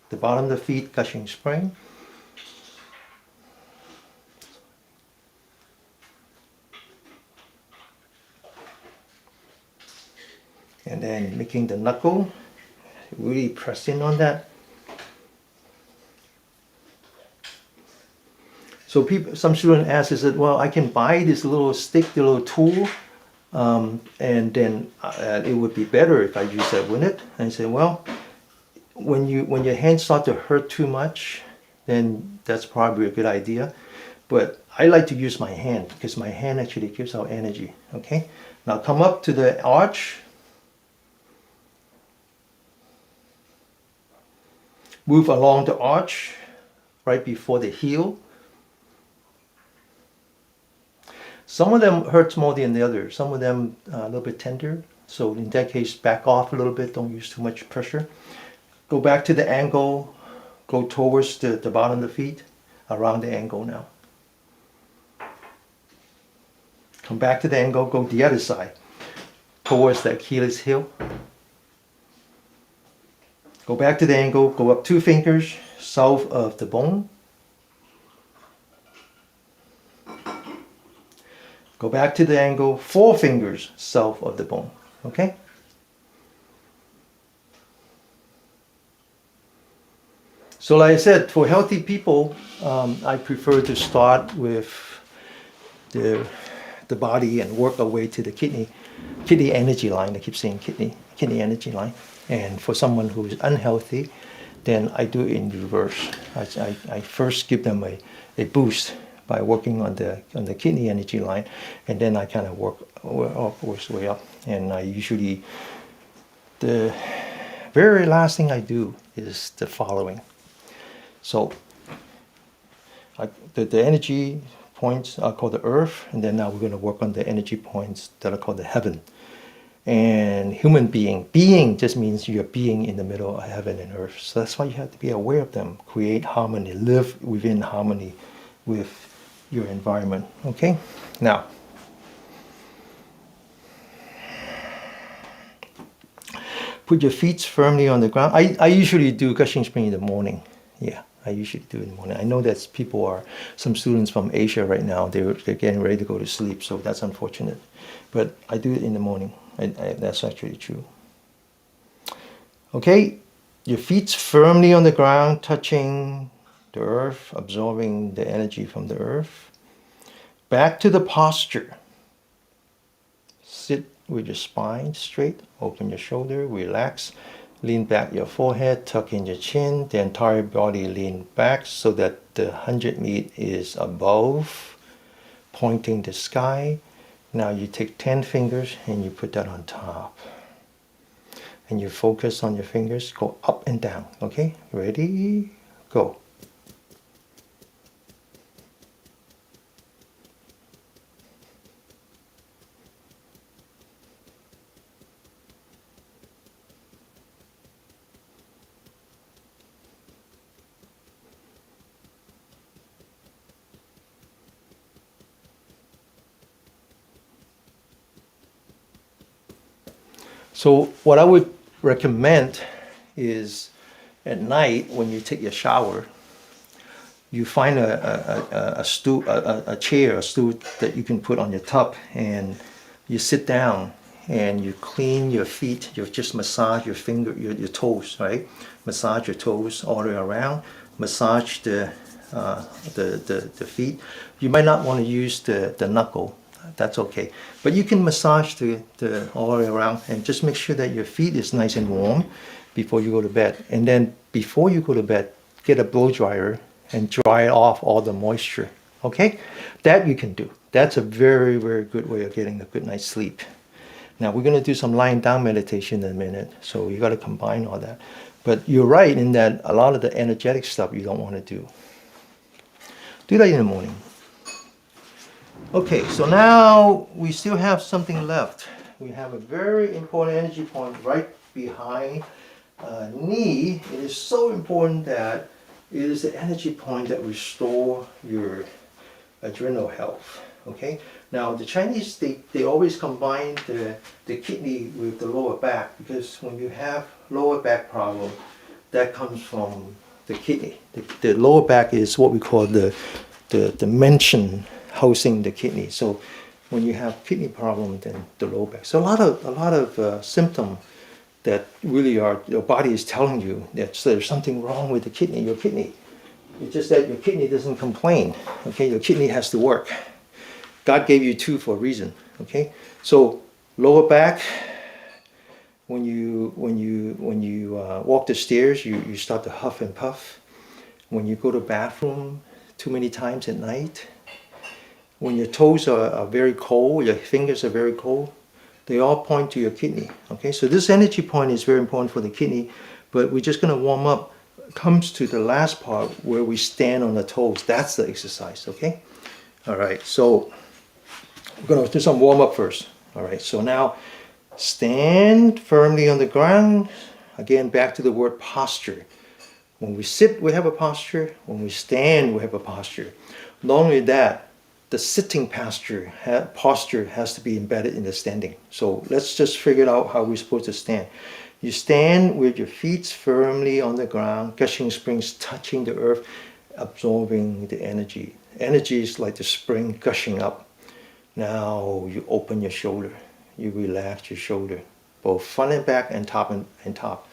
The bottom of the feet, gushing spring. And then making the knuckle, really press in on that. So some students ask, is that, well, I can buy this little stick, the little tool, and then it would be better if I use that, wouldn't it? And I say, well, when your hands start to hurt too much, then that's probably a good idea. But I like to use my hand, because my hand actually gives out energy. Okay, now come up to the arch. Move along the arch right before the heel. Some of them hurts more than the others. Some of them a little bit tender. So in that case, back off a little bit. Don't use too much pressure. Go back to the ankle. Go towards the bottom of the feet. Around the ankle now. Come back to the ankle. Go the other side. Towards the Achilles heel. Go back to the ankle. Go up 2 fingers south of the bone. Go back to the ankle, 4 fingers south of the bone, okay? So like I said, for healthy people, I prefer to start with the body and work our way to the kidney energy line. I keep saying kidney energy line. And for someone who is unhealthy, then I do it in reverse. I first give them a boost by working on the kidney energy line, and then I kind of work way up. And I usually, the very last thing I do is the following. So the energy points are called the earth, and then now we're going to work on the energy points that are called the heaven. And human being just means you're being in the middle of heaven and earth. So that's why you have to be aware of them, create harmony, live within harmony with your environment. Okay? Now, put your feet firmly on the ground. I usually do gushing spring in the morning. Yeah, I usually do it in the morning. I know that some students from Asia right now, they're getting ready to go to sleep, so that's unfortunate. But I do it in the morning. That's actually true. Okay, your feet firmly on the ground, touching the earth, absorbing the energy from the earth. Back to the posture. Sit with your spine straight, open your shoulder, relax, lean back your forehead, tuck in your chin, the entire body lean back so that the 100 meat is above, pointing the sky. Now you take 10 fingers and you put that on top. And you focus on your fingers, go up and down. Okay? Ready? Go. So what I would recommend is at night when you take your shower, you find a stool, a chair, a stool that you can put on your tub, and you sit down and you clean your feet. You just massage your your toes, right? Massage your toes all the way around. Massage the feet. You might not want to use the knuckle. That's okay. But you can massage the all the way around and just make sure that your feet is nice and warm before you go to bed. And then before you go to bed, get a blow dryer and dry off all the moisture. Okay? That you can do. That's a very, very good way of getting a good night's sleep. Now we're going to do some lying down meditation in a minute. So you got to combine all that. But you're right in that a lot of the energetic stuff you don't want to do. Do that in the morning. Okay, so now we still have something left. We have a very important energy point right behind knee. It is so important that it is the energy point that restore your adrenal health. Okay. Now the Chinese they always combine the kidney with the lower back, because when you have lower back problem, that comes from the kidney. The lower back is what we call the dimension housing the kidney. So when you have kidney problem, then the lower back. So a lot of symptoms that really are your body is telling you that there's something wrong with the kidney. Your kidney. It's just that your kidney doesn't complain. Okay, your kidney has to work. God gave you two for a reason. Okay, so lower back. When you walk the stairs, you start to huff and puff. When you go to the bathroom too many times at night. When your toes are very cold, your fingers are very cold, they all point to your kidney. Okay, so this energy point is very important for the kidney, but we're just going to warm up. Comes to the last part where we stand on the toes. That's the exercise. Okay, all right. So we're going to do some warm up first. All right. So now stand firmly on the ground. Again, back to the word posture. When we sit, we have a posture. When we stand, we have a posture. Not only that, the sitting posture has to be embedded in the standing. So let's just figure out how we're supposed to stand. You stand with your feet firmly on the ground, gushing springs touching the earth, absorbing the energy. Energy is like the spring gushing up. Now you open your shoulder. You relax your shoulder, both front and back and top and top.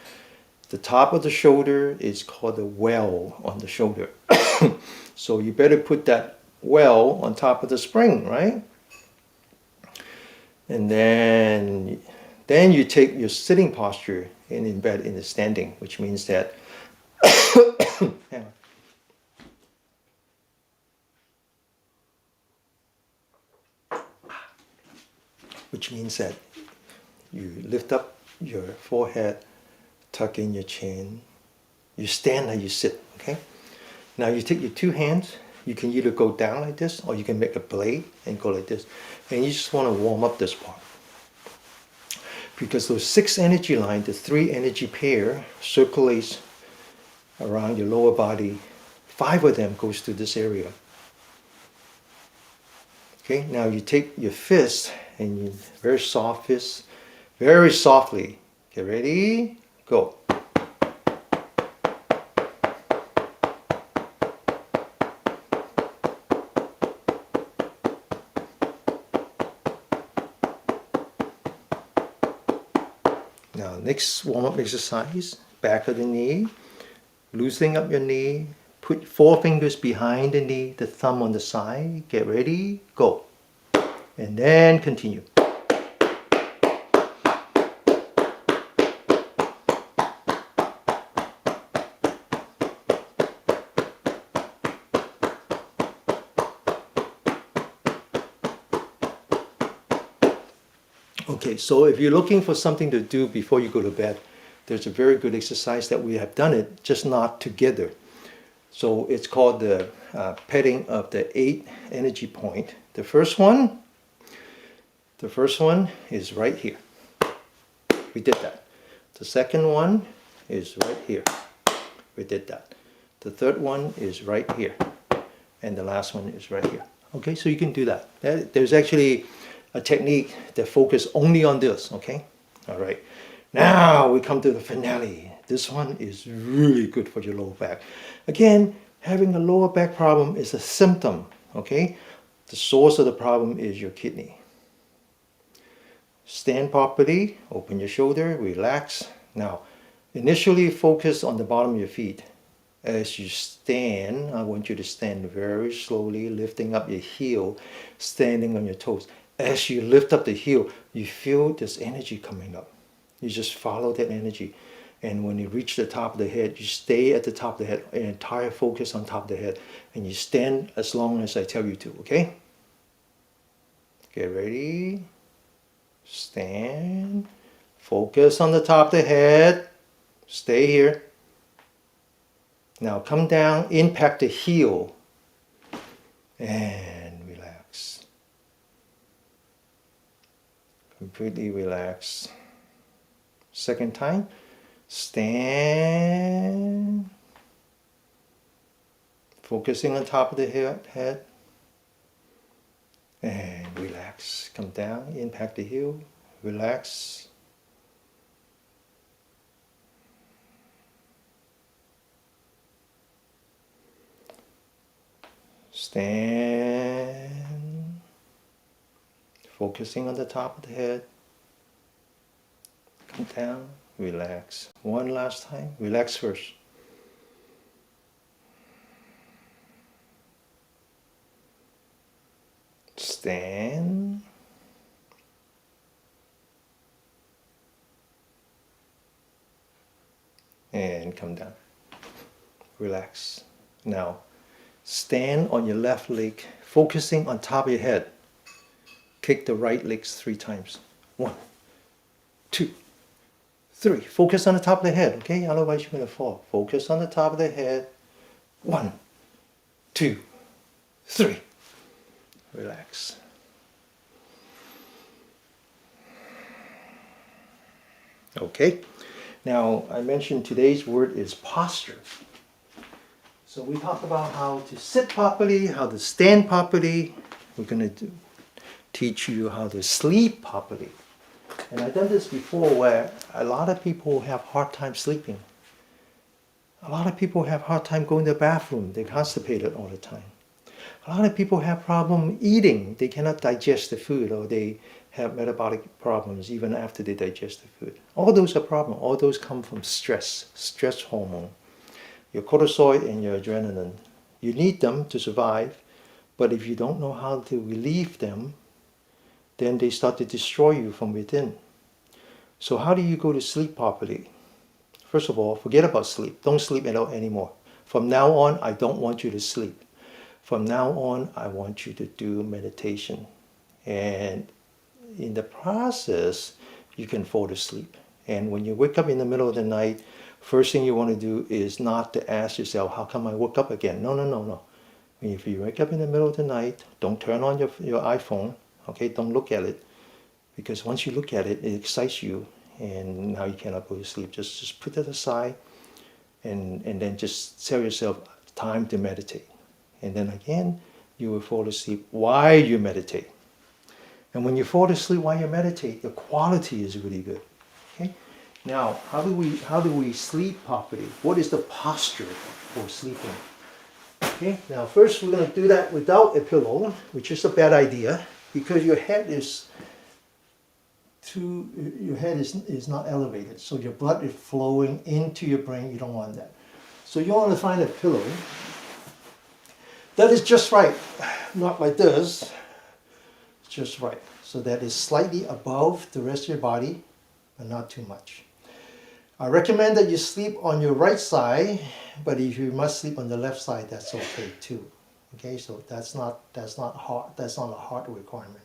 The top of the shoulder is called the well on the shoulder. So you better put that well on top of the spring, right? And then you take your sitting posture and embed in the standing, which means that hang on. Which means that you lift up your forehead, tuck in your chin, you stand and you sit, okay? Now you take your two hands, you can either go down like this or you can make a blade and go like this. And you just want to warm up this part. Because those 6 energy lines, the 3 energy pair circulates around your lower body. 5 of them goes to this area. Okay, now you take your fist and you very soft fist, very softly. Get ready, go. Now next warm-up exercise, back of the knee, loosening up your knee, put 4 fingers behind the knee, the thumb on the side, get ready, go. And then continue. Okay, so if you're looking for something to do before you go to bed, there's a very good exercise that we have done it, just not together. So it's called the petting of the 8 energy point. The first one is right here. We did that. The second one is right here. We did that. The third one is right here. And the last one is right here. Okay, so you can do that. There's actually a technique that focuses only on this, okay? All right. Now we come to the finale. This one is really good for your lower back. Again, having a lower back problem is a symptom, okay? The source of the problem is your kidney. Stand properly, open your shoulder, relax. Now, initially focus on the bottom of your feet. As you stand, I want you to stand very slowly, lifting up your heel, standing on your toes. As you lift up the heel, you feel this energy coming up. You just follow that energy. And when you reach the top of the head, you stay at the top of the head, an entire focus on top of the head. And you stand as long as I tell you to, okay? Get ready. Stand. Focus on the top of the head. Stay here. Now come down, impact the heel. And relax. Completely relax. Second time. Stand. Focusing on top of the head. And relax. Come down, impact the heel. Relax. Stand. Focusing on the top of the head. Come down, relax. One last time, relax first. Stand. And come down. Relax. Now, stand on your left leg, focusing on top of your head. Kick the right legs 3 times. 1, 2, 3. Focus on the top of the head, okay? Otherwise you're going to fall. Focus on the top of the head. 1, 2, 3. Relax. Okay. Now, I mentioned today's word is posture. So we talked about how to sit properly, how to stand properly. We're going to teach you how to sleep properly. And I've done this before where a lot of people have hard time sleeping. A lot of people have hard time going to the bathroom. They're constipated all the time. A lot of people have problem eating. They cannot digest the food, or they have metabolic problems even after they digest the food. All those are problems. All those come from stress hormone. Your cortisol and your adrenaline. You need them to survive, But if you don't know how to relieve them, then they start to destroy you from within. So how do you go to sleep properly? First of all, forget about sleep. Don't sleep at all anymore. From now on, I don't want you to sleep. From now on, I want you to do meditation. And in the process, you can fall asleep. And when you wake up in the middle of the night, first thing you want to do is not to ask yourself, how come I woke up again? No, no, no, no. If you wake up in the middle of the night, don't turn on your iPhone. Okay, don't look at it. Because once you look at it, it excites you. And now you cannot go to sleep. Just put that aside and then just tell yourself time to meditate. And then again, you will fall asleep while you meditate. And when you fall asleep while you meditate, the quality is really good. Okay? Now, how do we sleep properly? What is the posture for sleeping? Okay, now first we're going to do that without a pillow, which is a bad idea because your head is not elevated, so your blood is flowing into your brain. You don't want that. So you want to find a pillow that is just right, not like this, just right. So that is slightly above the rest of your body, but not too much. I recommend that you sleep on your right side, but if you must sleep on the left side, that's okay too. Okay, so that's not hard. That's not a hard requirement.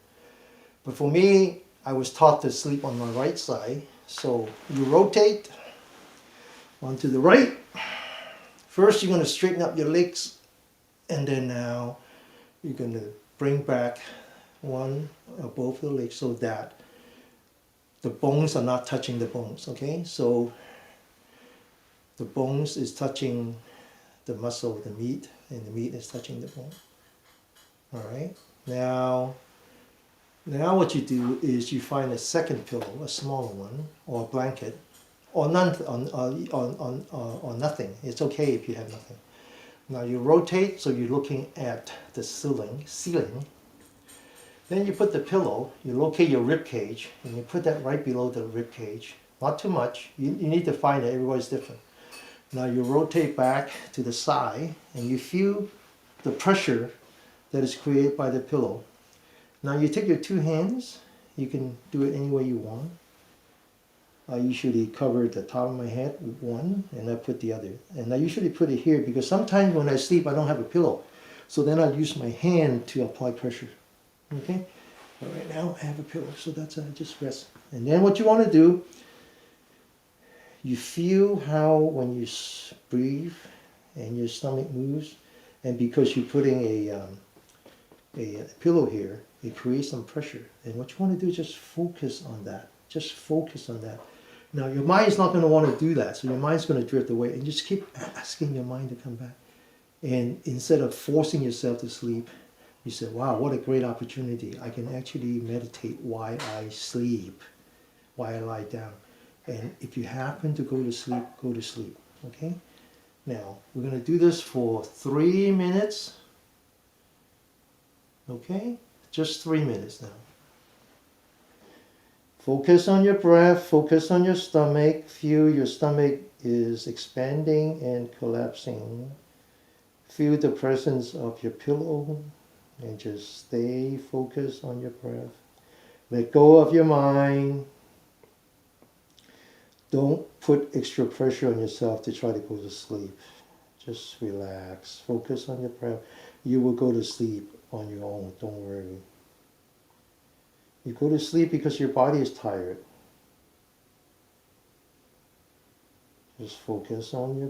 But for me, I was taught to sleep on my right side. So you rotate onto the right. First, you're going to straighten up your legs, and then now you're going to bring back one or both of the legs so that the bones are not touching the bones. Okay, so the bones is touching the muscle, the meat, and the meat is touching the bone. All right. Now what you do is you find a second pillow, a smaller one, or a blanket, or none, or nothing. It's okay if you have nothing. Now you rotate so you're looking at the ceiling. Then you put the pillow, you locate your rib cage, and you put that right below the rib cage. Not too much. You need to find it. Everybody's different. Now you rotate back to the side, and you feel the pressure that is created by the pillow. Now you take your two hands. You can do it any way you want. I usually cover the top of my head with one, and I put the other. And I usually put it here because sometimes when I sleep, I don't have a pillow. So then I use my hand to apply pressure. Okay? But right now I have a pillow, so that's just rest. And then what you want to do, you feel how when you breathe and your stomach moves, and because you're putting a pillow here, it creates some pressure. And what you want to do is just focus on that. Just focus on that. Now your mind's not going to want to do that, so your mind's going to drift away, and just keep asking your mind to come back. And instead of forcing yourself to sleep, you say, wow, what a great opportunity. I can actually meditate while I sleep, while I lie down. And if you happen to go to sleep, go to sleep. Okay? Now, we're going to do this for 3 minutes. Okay? Just 3 minutes now. Focus on your breath, focus on your stomach. Feel your stomach is expanding and collapsing. Feel the presence of your pillow and just stay focused on your breath. Let go of your mind. Don't put extra pressure on yourself to try to go to sleep. Just relax. Focus on your breath. You will go to sleep on your own. Don't worry. You go to sleep because your body is tired. Just focus on your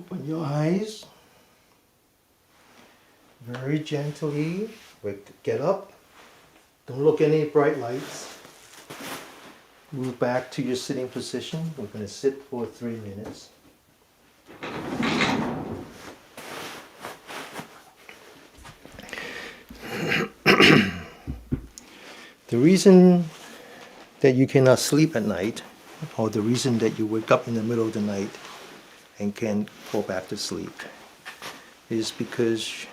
Open your eyes. Very gently. Get up. Don't look at any bright lights. Move back to your sitting position. We're going to sit for 3 minutes. The reason that you cannot sleep at night, or the reason that you wake up in the middle of the night and can't go back to sleep, is because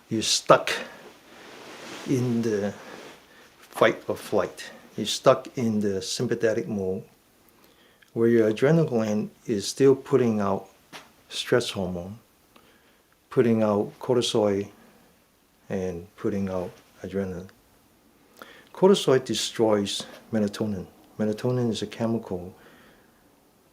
you're stuck in the fight or flight. You're stuck in the sympathetic mode where your adrenal gland is still putting out stress hormone, putting out cortisol, and putting out adrenaline. Cortisol destroys melatonin. Melatonin is a chemical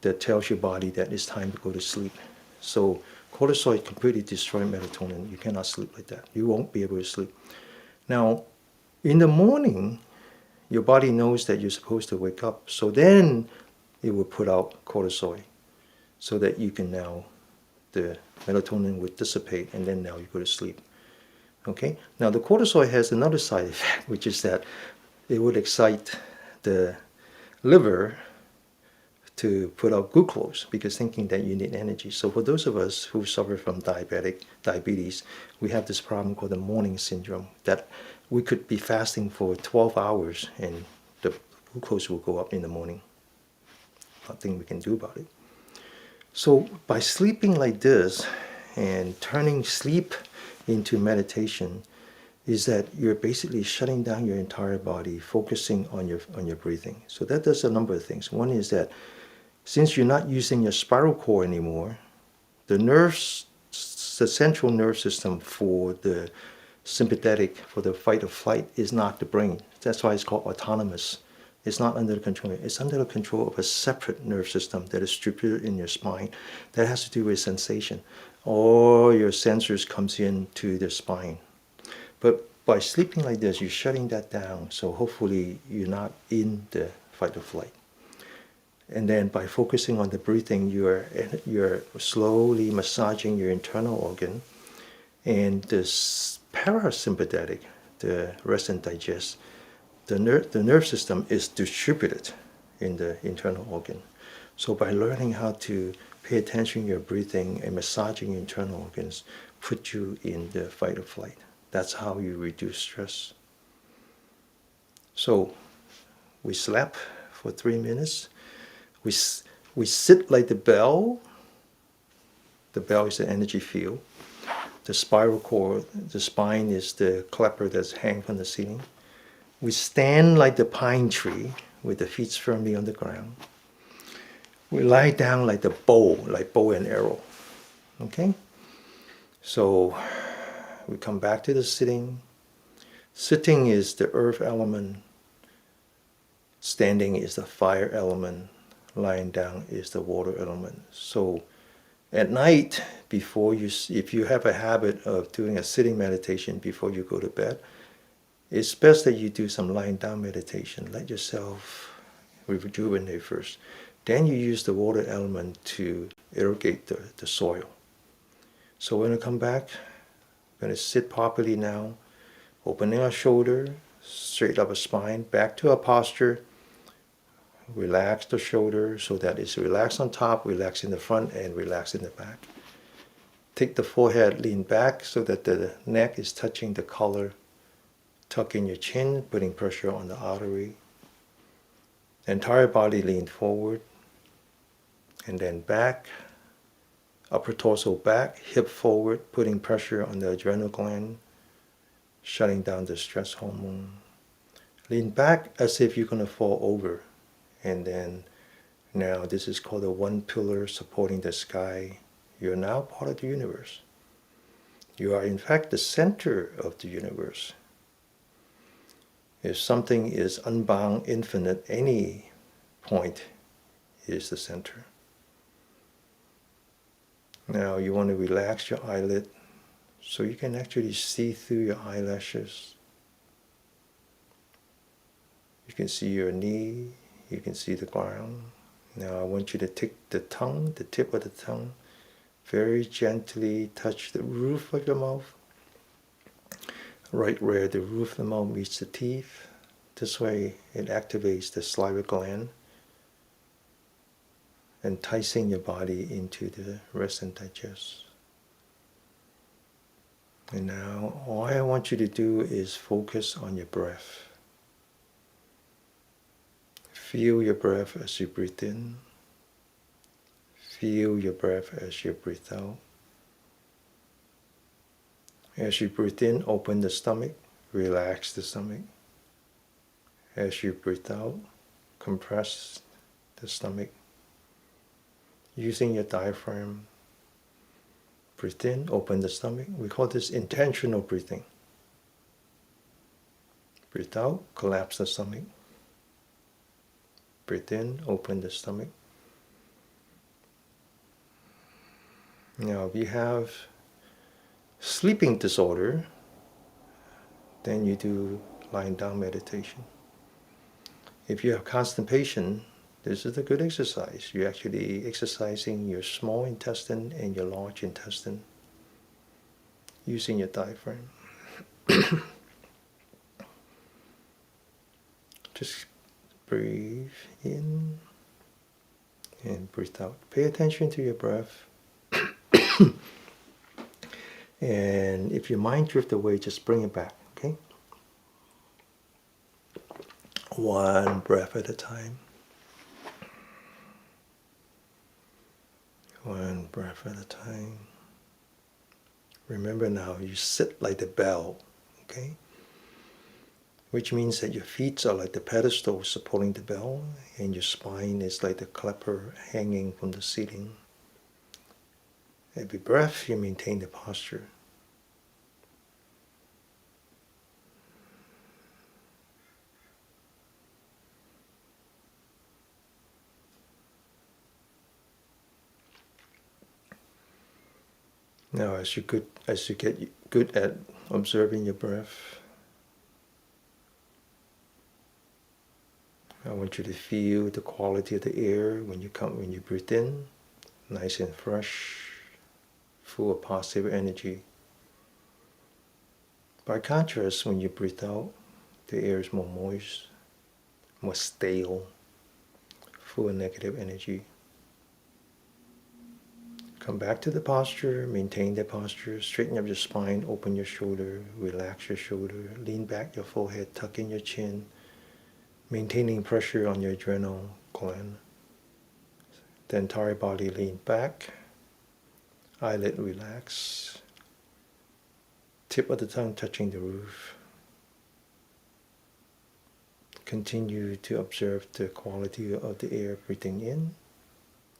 that tells your body that it's time to go to sleep. So cortisol completely destroys melatonin. You cannot sleep like that. You won't be able to sleep. Now, in the morning, your body knows that you're supposed to wake up. So then it will put out cortisol so that you can now, the melatonin would dissipate and then now you go to sleep. Okay? Now the cortisol has another side effect, which is that it would excite the liver to put out glucose because thinking that you need energy. So for those of us who suffer from diabetes, we have this problem called the morning syndrome, that we could be fasting for 12 hours and the glucose will go up in the morning. Nothing we can do about it. So by sleeping like this and turning sleep into meditation, is that you're basically shutting down your entire body, focusing on your breathing. So that does a number of things. One is that since you're not using your spiral cord anymore, the central nerve system for the sympathetic, for the fight or flight, is not the brain. That's why it's called autonomous. It's not under the control. It's under the control of a separate nerve system that is distributed in your spine that has to do with sensation. All your sensors comes into the spine. But by sleeping like this, you're shutting that down. So hopefully you're not in the fight or flight. And then by focusing on the breathing, you're slowly massaging your internal organ. And this parasympathetic, the rest and digest, the nerve system is distributed in the internal organ. So by learning how to pay attention to your breathing and massaging your internal organs, put you in the fight or flight. That's how you reduce stress. So we slept for 3 minutes. We sit like the bell. The bell is the energy field. The spiral cord, the spine is the clapper that's hanging from the ceiling. We stand like the pine tree with the feet firmly on the ground. We lie down like the bow and arrow. Okay? So we come back to the sitting. Sitting is the earth element. Standing is the fire element. Lying down is the water element. So at night, if you have a habit of doing a sitting meditation before you go to bed, it's best that you do some lying down meditation. Let yourself rejuvenate first. Then you use the water element to irrigate the soil. So when we come back, we're going to sit properly now, opening our shoulder, straight up our spine, back to our posture. Relax the shoulder so that it's relaxed on top, relax in the front, and relax in the back. Take the forehead, lean back so that the neck is touching the collar. Tuck in your chin, putting pressure on the artery. Entire body lean forward. And then back, upper torso back, hip forward, putting pressure on the adrenal gland, shutting down the stress hormone. Lean back as if you're going to fall over. And then now this is called a one pillar supporting the sky. You're now part of the universe. You are in fact the center of the universe. If something is unbound, infinite, any point is the center. Now you want to relax your eyelid so you can actually see through your eyelashes. You can see your knee. You can see the ground. Now I want you to take the tongue, the tip of the tongue, very gently touch the roof of your mouth, right where the roof of the mouth meets the teeth. This way it activates the salivary gland, enticing your body into the rest and digest. And now all I want you to do is focus on your breath. Feel your breath as you breathe in. Feel your breath as you breathe out. As you breathe in, open the stomach, relax the stomach. As you breathe out, compress the stomach. Using your diaphragm, breathe in, open the stomach. We call this intentional breathing. Breathe out, collapse the stomach. Breathe in, open the stomach. Now, if you have sleeping disorder, then you do lying down meditation. If you have constipation, this is a good exercise. You're actually exercising your small intestine and your large intestine using your diaphragm. Just breathe in and breathe out. Pay attention to your breath. And if your mind drifts away, just bring it back, okay? One breath at a time. One breath at a time. Remember now, you sit like the bell, okay? Which means that your feet are like the pedestal supporting the bell, and your spine is like the clapper hanging from the ceiling. Every breath, you maintain the posture. Now, as you get good at observing your breath, I want you to feel the quality of the air when you breathe in, nice and fresh, full of positive energy. By contrast, when you breathe out, the air is more moist, more stale, full of negative energy. Come back to the posture, maintain the posture, straighten up your spine, open your shoulder, relax your shoulder, lean back your forehead, tuck in your chin, maintaining pressure on your adrenal gland. The entire body lean back, eyelid relax, tip of the tongue touching the roof. Continue to observe the quality of the air breathing in,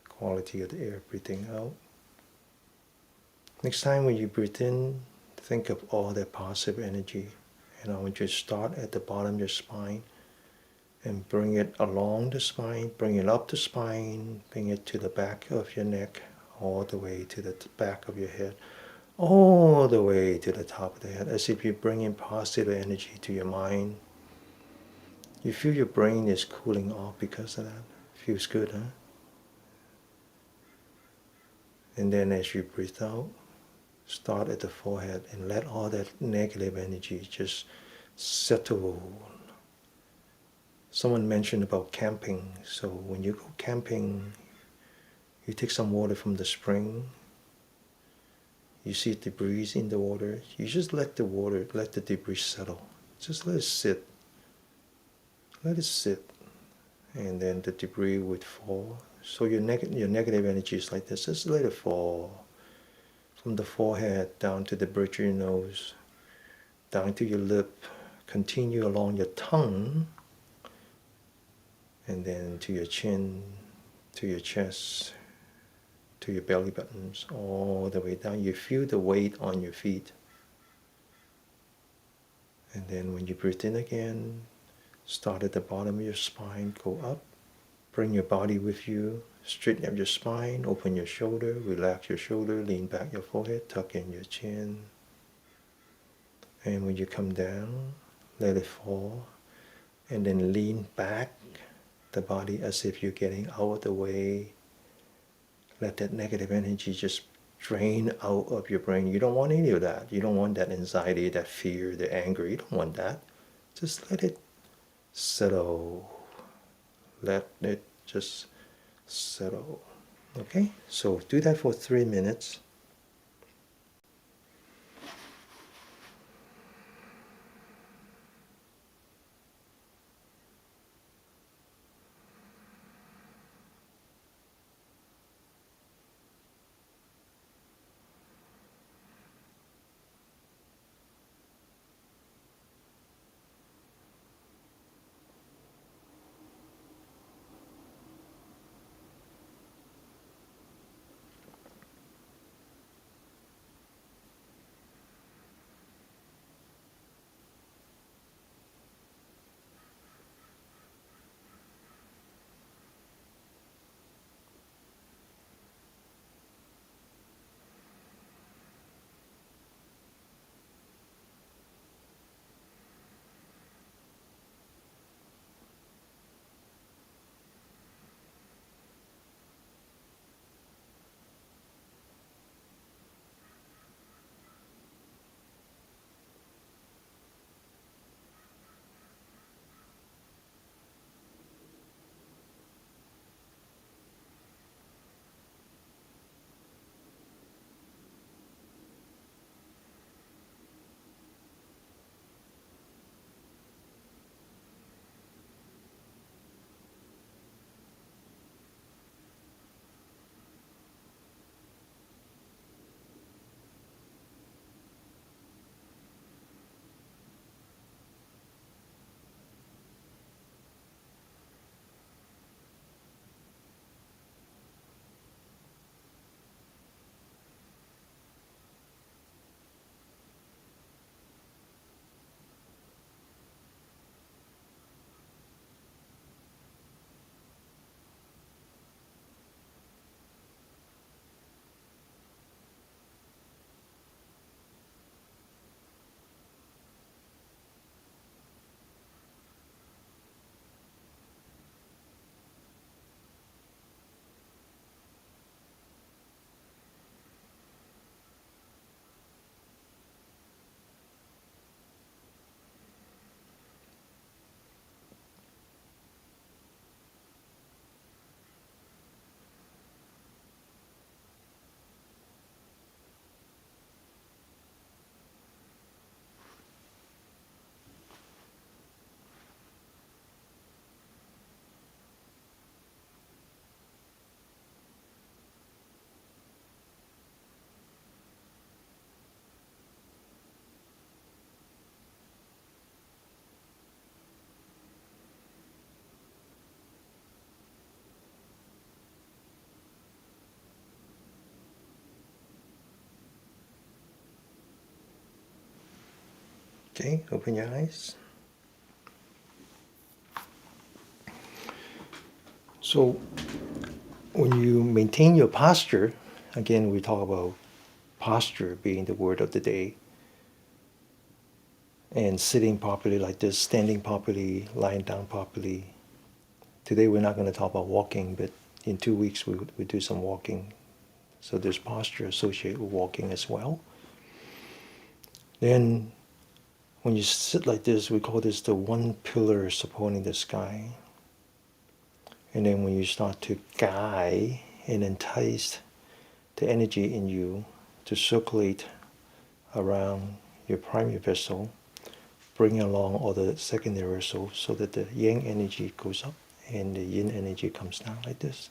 quality of the air breathing out. Next time when you breathe in, think of all that positive energy. And I want you to start at the bottom of your spine and bring it along the spine, bring it up the spine, bring it to the back of your neck, all the way to the back of your head, all the way to the top of the head, as if you bring in positive energy to your mind. You feel your brain is cooling off because of that. Feels good, huh? And then as you breathe out, start at the forehead and let all that negative energy just settle. Someone mentioned about camping. So when you go camping, you take some water from the spring. You see debris in the water. You just let the debris settle. Just let it sit. Let it sit. And then the debris would fall. So your negative energy is like this. Just let it fall. From the forehead down to the bridge of your nose, down to your lip, continue along your tongue, and then to your chin, to your chest, to your belly buttons, all the way down. You feel the weight on your feet. And then when you breathe in again, start at the bottom of your spine, go up, bring your body with you, straighten up your spine, open your shoulder, relax your shoulder, lean back your forehead, tuck in your chin. And when you come down, let it fall. And then lean back the body as if you're getting out of the way. Let that negative energy just drain out of your brain. You don't want any of that. You don't want that anxiety, that fear, the anger. You don't want that. Just let it settle. Let it just settle. Okay? So do that for 3 minutes. Okay, open your eyes. So when you maintain your posture, again, we talk about posture being the word of the day, and sitting properly like this, standing properly, lying down properly. Today we're not going to talk about walking, but in 2 weeks we do some walking. So there's posture associated with walking as well. Then when you sit like this, we call this the one pillar supporting the sky. And then when you start to guide and entice the energy in you to circulate around your primary vessel, bringing along all the secondary vessels so that the yang energy goes up and the yin energy comes down like this.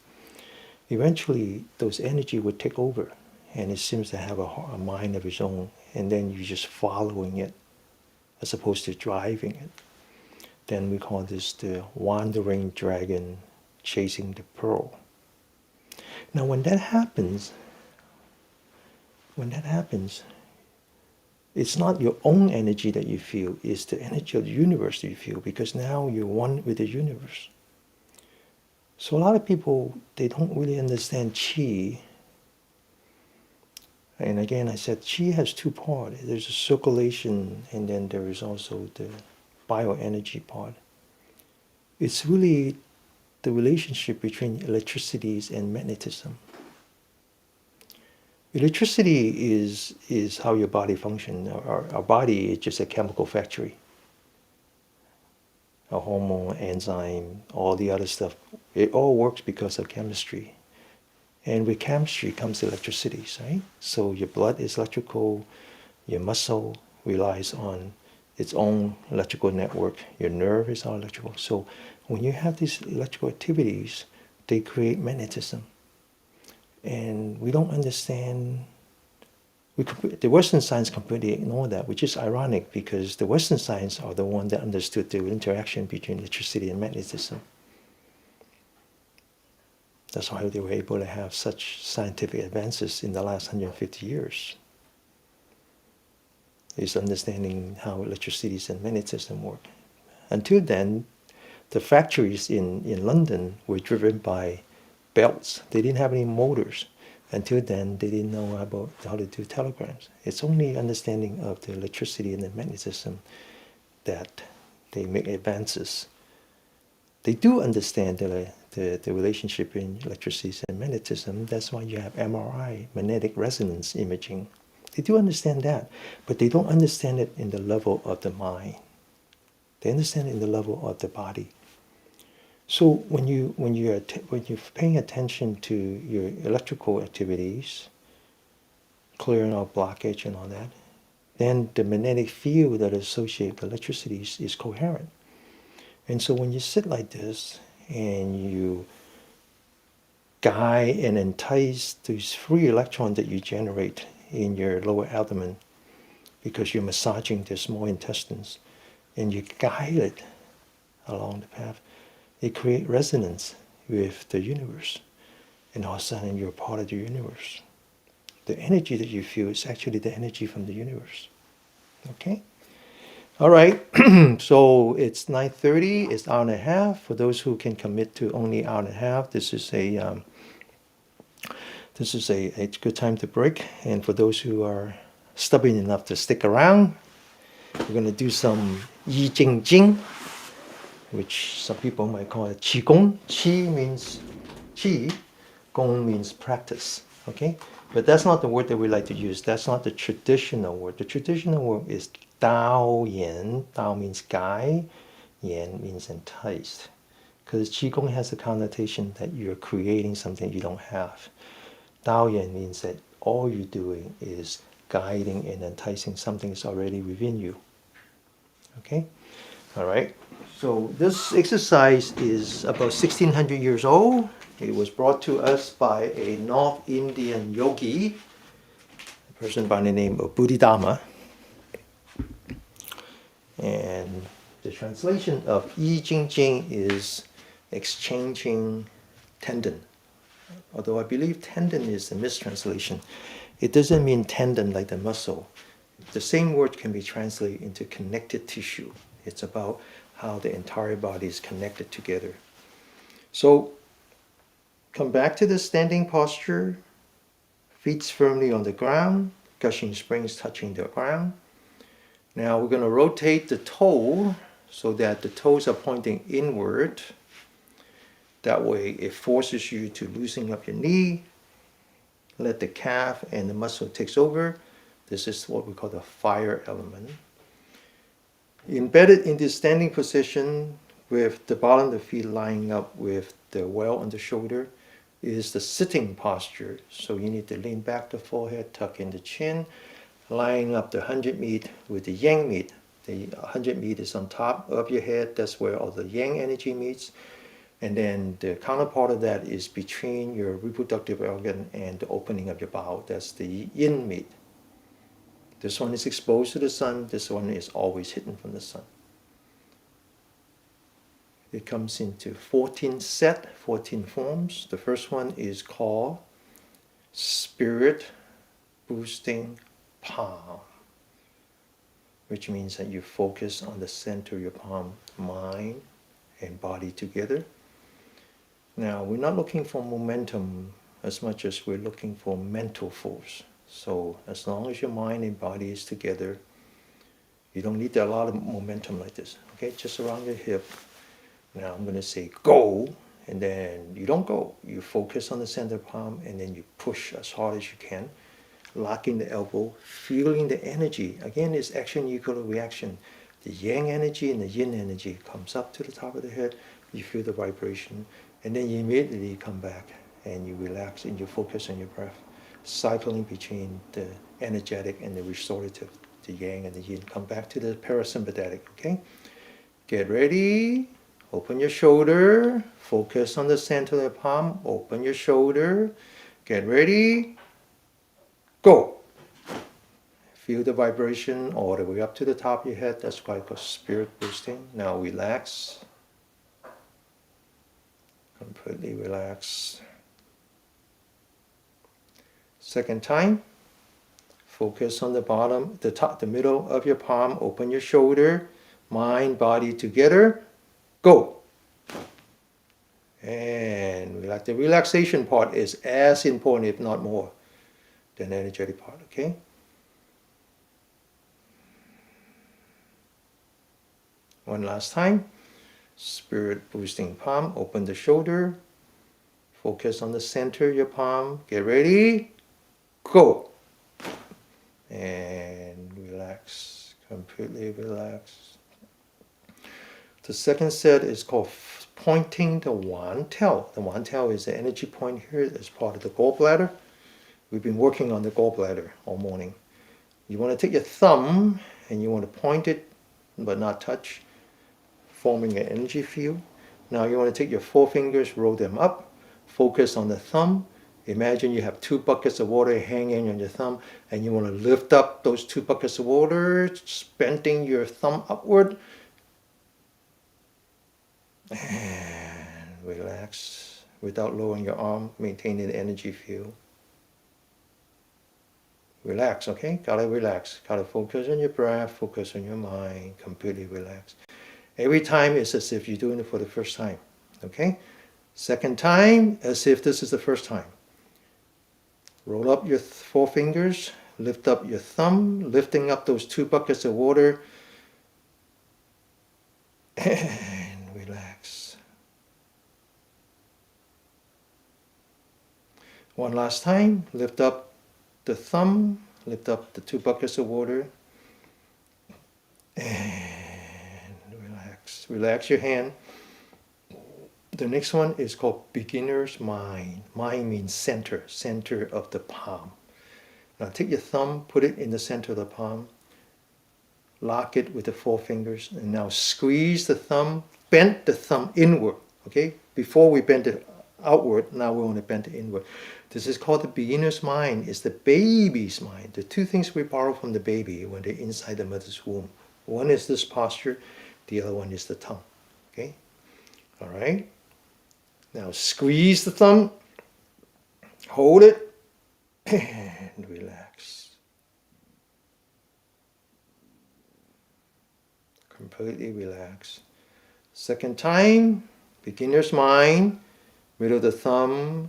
Eventually, those energy would take over, and it seems to have a mind of its own, and then you're just following it as opposed to driving it. Then we call this the wandering dragon chasing the pearl. Now, when that happens, it's not your own energy that you feel, it's the energy of the universe that you feel, because now you're one with the universe. So a lot of people, they don't really understand qi. And again, I said qi has two parts. There's a circulation, and then there is also the bioenergy part. It's really the relationship between electricities and magnetism. Electricity is how your body functions. Our body is just a chemical factory. A hormone, enzyme, all the other stuff. It all works because of chemistry. And with chemistry comes electricity, right? So your blood is electrical, your muscle relies on its own electrical network, your nerve is all electrical. So when you have these electrical activities, they create magnetism. And we don't understand, the Western science completely ignore that, which is ironic because the Western science are the one that understood the interaction between electricity and magnetism. That's why they were able to have such scientific advances in the last 150 years. Is understanding how electricity and magnetism work. Until then, the factories in London were driven by belts. They didn't have any motors. Until then, they didn't know about how to do telegrams. It's only understanding of the electricity and the magnetism that they make advances. They do understand the relationship in electricity and magnetism. That's why you have MRI, magnetic resonance imaging. They do understand that, but they don't understand it in the level of the mind. They understand it in the level of the body. So when you're paying attention to your electrical activities, clearing out blockage and all that, then the magnetic field that is associated with electricity is coherent. And so when you sit like this and you guide and entice these free electrons that you generate in your lower abdomen, because you're massaging the small intestines, and you guide it along the path, it creates resonance with the universe. And all of a sudden you're part of the universe. The energy that you feel is actually the energy from the universe. Okay? All right. So it's 9:30. It's an hour and a half. For those who can commit to only an hour and a half, this is a good time to break. And for those who are stubborn enough to stick around, we're going to do some Jing, which some people might call it Qigong. Qi means Qi, Gong means practice. Okay? But that's not the word that we like to use. That's not the traditional word. The traditional word is Dao Yan. Dao means guide, Yan means enticed. Because Qigong has a connotation that you're creating something you don't have. Dao Yan means that all you're doing is guiding and enticing something that's already within you. Okay? All right. So this exercise is about 1600 years old. It was brought to us by a North Indian yogi, a person by the name of Bodhidharma. And the translation of Yi Jing Jing is exchanging tendon. Although I believe tendon is a mistranslation. It doesn't mean tendon like the muscle. The same word can be translated into connected tissue. It's about how the entire body is connected together. So come back to the standing posture, feet firmly on the ground, gushing springs touching the ground. Now we're going to rotate the toe so that the toes are pointing inward. That way it forces you to loosen up your knee, let the calf and the muscle takes over. This is what we call the fire element. Embedded in this standing position with the bottom of the feet lining up with the well on the shoulder is the sitting posture. So you need to lean back the forehead, tuck in the chin, line up the 100 meat with the yang meat. The 100 meat is on top of your head. That's where all the yang energy meets. And then the counterpart of that is between your reproductive organ and the opening of your bowel. That's the yin meat. This one is exposed to the sun. This one is always hidden from the sun. It comes into 14 forms. The first one is called Spirit Boosting Palm, which means that you focus on the center of your palm, mind and body together. Now, we're not looking for momentum as much as we're looking for mental force. So as long as your mind and body is together, you don't need a lot of momentum like this. Okay, just around your hip. Now I'm going to say go, and then you don't go. You focus on the center palm, and then you push as hard as you can. locking the elbow, feeling the energy. Again, it's action equal to reaction. The yang energy and the yin energy comes up to the top of the head. You feel the vibration, and then you immediately come back and you relax and you focus on your breath, cycling between the energetic and the restorative, the yang and the yin. Come back to the parasympathetic, okay? Get ready. Open your shoulder. Focus on the center of the palm. Open your shoulder. Get ready. Go. Feel the vibration all the way up to the top of your head. That's why it's called spirit boosting. Now relax. Completely relax. Second time. Focus on the bottom, the top, the middle of your palm. Open your shoulder. Mind, body together. Go. And the relaxation part is as important, if not more, than the energetic part, okay? One last time. Spirit boosting palm. Open the shoulder. Focus on the center of your palm. Get ready. Go. And relax. Completely relax. The second set is called pointing the Wan Tail. The Wan Tail is the energy point here as part of the gallbladder. We've been working on the gallbladder all morning. You want to take your thumb and you want to point it but not touch, forming an energy field. Now you want to take your forefingers, roll them up, focus on the thumb. Imagine you have 2 buckets of water hanging on your thumb and you want to lift up those 2 buckets of water, bending your thumb upward. And relax without lowering your arm, maintaining the energy field. Relax, okay? Gotta relax. Gotta focus on your breath, focus on your mind, completely relax. Every time it's as if you're doing it for the first time, okay? Second time, as if this is the first time. Roll up your forefingers, lift up your thumb, lifting up those 2 buckets of water, and relax. One last time, lift up the thumb, lift up the 2 buckets of water, and relax. Relax your hand. The next one is called beginner's mind. Mind means center, center of the palm. Now take your thumb, put it in the center of the palm, lock it with the 4 fingers, and now squeeze the thumb, bend the thumb inward, okay? Before we bend it outward, now we want to bend it inward. This is called the beginner's mind. It's the baby's mind. The 2 things we borrow from the baby when they're inside the mother's womb. One is this posture, the other one is the tongue, okay? All right? Now squeeze the thumb, hold it, and relax. Completely relax. Second time, beginner's mind, middle of the thumb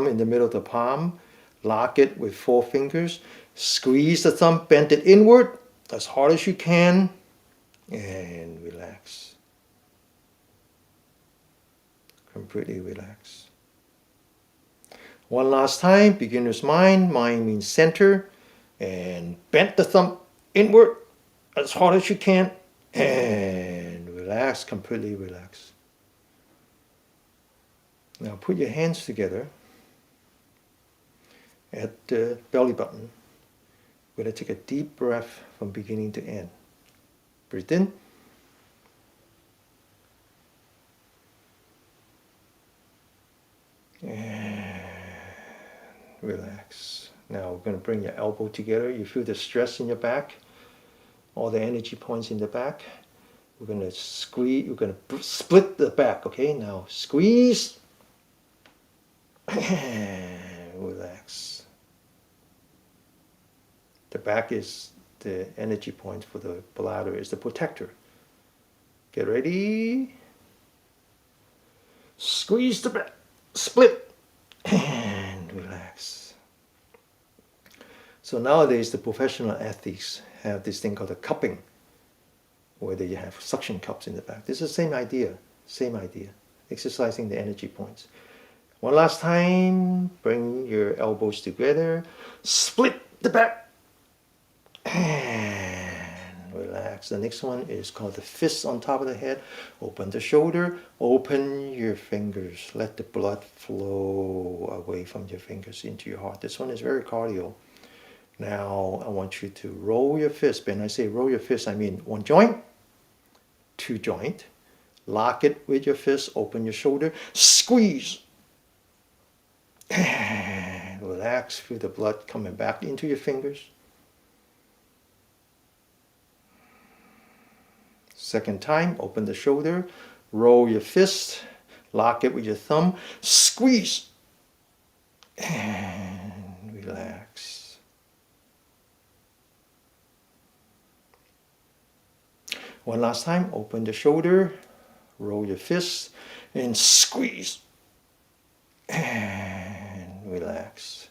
in the middle of the palm, lock it with 4 fingers, squeeze the thumb, bend it inward as hard as you can, and relax. Completely relax. One last time, beginner's mind. Mind means center. And bend the thumb inward as hard as you can. And relax, completely relax. Now put your hands together at the belly button. We're going to take a deep breath from beginning to end. Breathe in. And relax. Now we're going to bring your elbow together. You feel the stress in your back, all the energy points in the back. We're going to squeeze, we're going to split the back, okay? Now squeeze and relax. The back is the energy point for the bladder, is the protector. Get ready. Squeeze the back. Split and relax. So nowadays the professional athletes have this thing called a cupping, where they have suction cups in the back. This is the same idea, exercising the energy points. One last time, bring your elbows together, split the back. And relax. The next one is called the fist on top of the head. Open the shoulder. Open your fingers. Let the blood flow away from your fingers into your heart. This one is very cardio. Now I want you to roll your fist. When I say roll your fist, I mean one joint, two joint. Lock it with your fist. Open your shoulder. Squeeze. And relax. Feel the blood coming back into your fingers. Second time, open the shoulder, roll your fist, lock it with your thumb, squeeze, and relax. One last time, open the shoulder, roll your fist, and squeeze, and relax.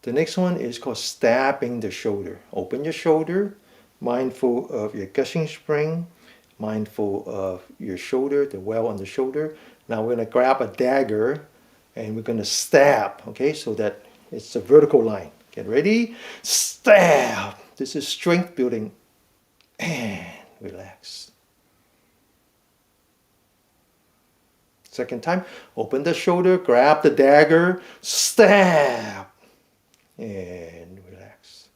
The next one is called stabbing the shoulder. Open your shoulder, mindful of your gushing spring, mindful of your shoulder, the well on the shoulder. Now we're going to grab a dagger and we're going to stab, okay, so that it's a vertical line. Get ready? Stab! This is strength building. And relax. Second time, open the shoulder, grab the dagger, stab, and relax.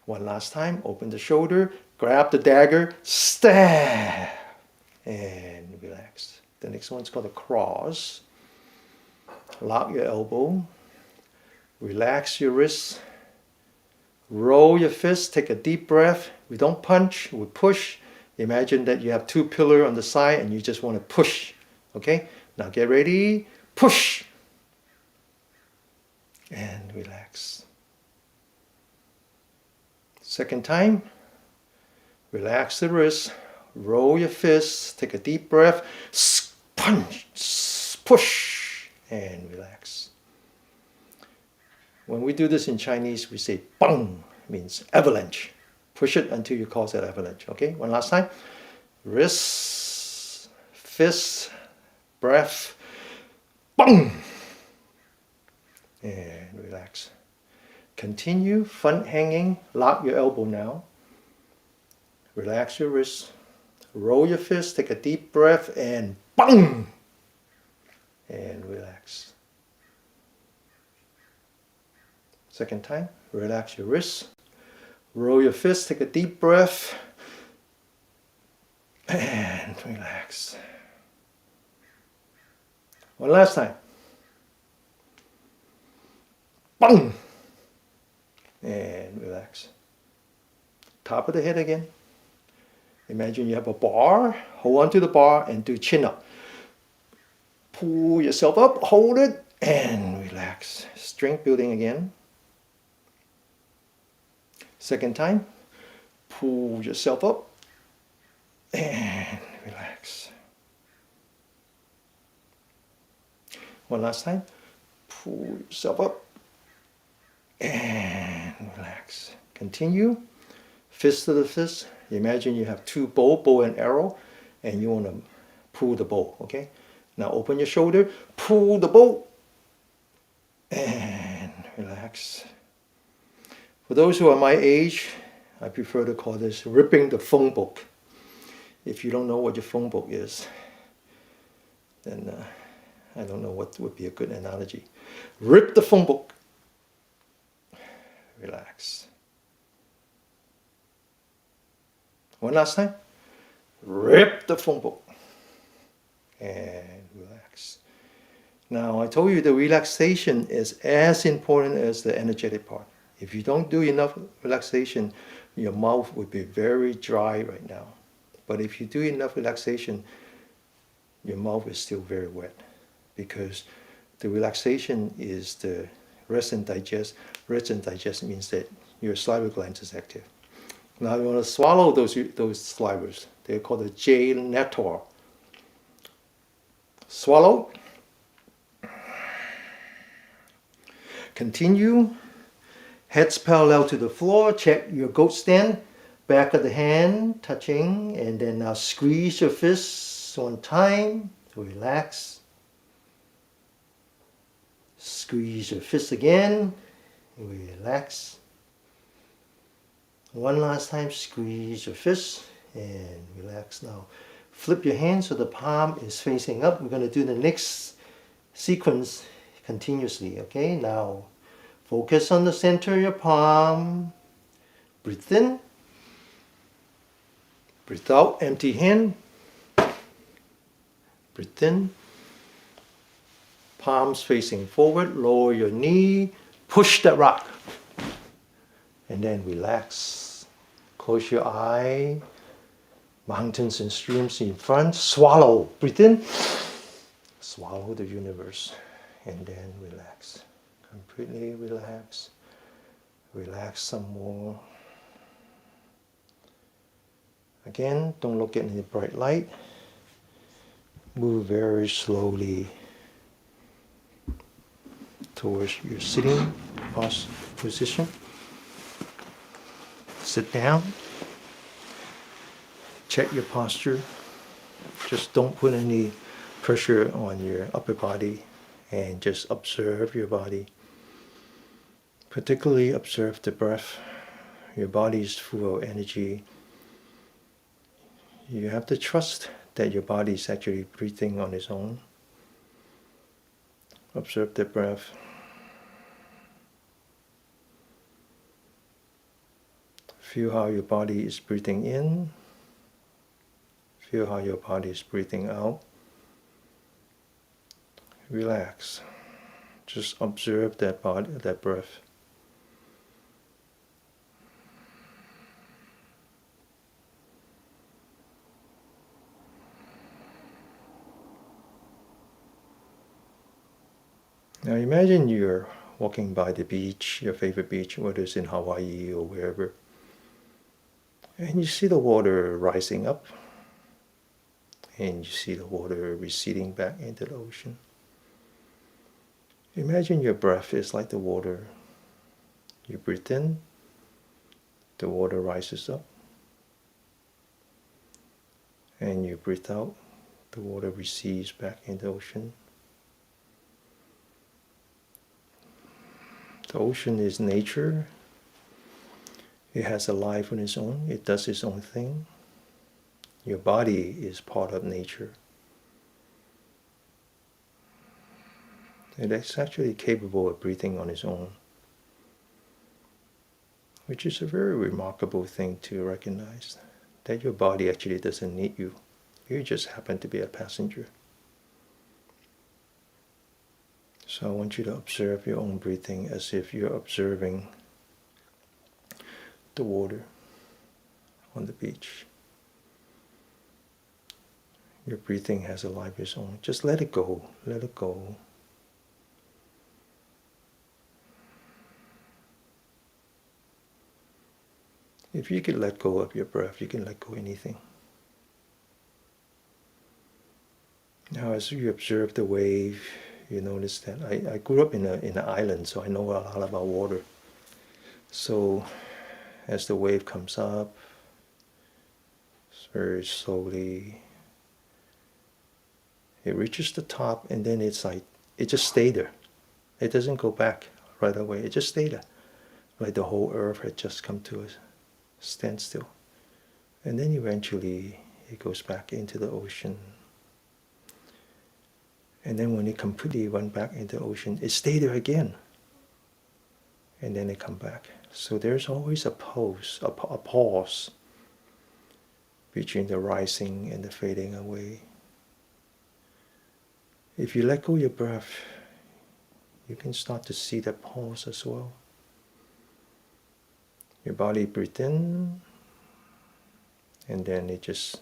One last time, open the shoulder, grab the dagger, stab, and relax. The next one's called a cross. Lock your elbow, relax your wrist, roll your fist, take a deep breath. We don't punch, we push. Imagine that you have two pillars on the side and you just want to push. Okay? Now get ready, push, and relax. Second time, relax the wrist, roll your fist, take a deep breath, punch, push, and relax. When we do this in Chinese, we say bang, means avalanche. Push it until you cause that avalanche. Okay, one last time. Wrist, fist, breath, bang, and relax. Continue, front hanging, lock your elbow now. Relax your wrist, roll your fist, take a deep breath, and bang! And relax. Second time, relax your wrist, roll your fist, take a deep breath, and relax. One last time. Bang! And relax. Top of the head again. Imagine you have a bar. Hold on to the bar and do chin up. Pull yourself up, hold it, and relax. Strength building again. Second time. Pull yourself up and relax. One last time. Pull yourself up and relax. Continue. Fist to the fist. Imagine you have two bow and arrow, and you want to pull the bow, okay? Now open your shoulder, pull the bow, and relax. For those who are my age, I prefer to call this ripping the phone book. If you don't know what your phone book is, then I don't know what would be a good analogy. Rip the phone book. Relax. One last time. Rip the phone book. And relax. Now, I told you the relaxation is as important as the energetic part. If you don't do enough relaxation, your mouth would be very dry right now. But if you do enough relaxation, your mouth is still very wet. Because the relaxation is the rest and digest. Rest and digest means that your salivary glands is active. Now you want to swallow those salivars. They're called the J nectar. Swallow. Continue. Heads parallel to the floor. Check your goat stand. Back of the hand touching. And then now squeeze your fists one time to relax. Squeeze your fist again. Relax. One last time, squeeze your fist and relax. Now, flip your hand so the palm is facing up. We're going to do the next sequence continuously. Okay, now focus on the center of your palm. Breathe in. Breathe out, empty hand. Breathe in. Palms facing forward, lower your knee, push that rock. And then relax. Close your eye. Mountains and streams in front. Swallow. Breathe in. Swallow the universe. And then relax. Completely relax. Relax some more. Again, don't look at any bright light. Move very slowly towards your sitting position. Sit down. Check your posture. Just don't put any pressure on your upper body and just observe your body. Particularly observe the breath. Your body is full of energy. You have to trust that your body is actually breathing on its own. Observe the breath. Feel how your body is breathing in. Feel how your body is breathing out. Relax. Just observe that body, that breath. Now imagine you're walking by the beach, your favorite beach, whether it's in Hawaii or wherever, and you see the water rising up, and you see the water receding back into the ocean. Imagine your breath is like the water. You breathe in, the water rises up, and you breathe out, the water recedes back into the ocean. The ocean is nature. It has a life on its own. It does its own thing. Your body is part of nature. It is actually capable of breathing on its own, which is a very remarkable thing to recognize, that your body actually doesn't need you. You just happen to be a passenger. So I want you to observe your own breathing as if you're observing the water on the beach. Your breathing has a life of its own. Just let it go. Let it go. If you can let go of your breath, you can let go of anything. Now as you observe the wave, you notice that I grew up in an island, so I know a lot about water. So as the wave comes up, very slowly, it reaches the top, and then it's like, it just stays there. It doesn't go back right away. It just stays there. Like the whole earth had just come to a standstill. And then eventually it goes back into the ocean. And then when it completely went back into the ocean, it stayed there again. And then it come back. So there's always a pause between the rising and the fading away. If you let go of your breath, you can start to see that pause as well. Your body breathes in, and then it just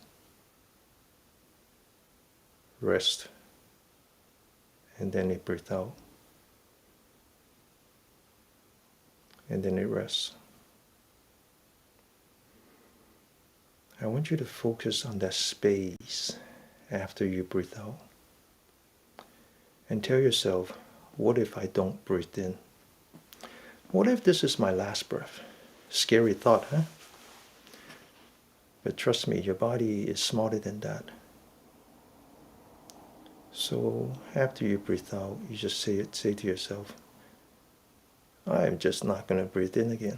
rests. And then it breathes out. And then it rests. I want you to focus on that space after you breathe out. And tell yourself, what if I don't breathe in? What if this is my last breath? Scary thought, huh? But trust me, your body is smarter than that. So after you breathe out, you just say to yourself, I'm just not going to breathe in again.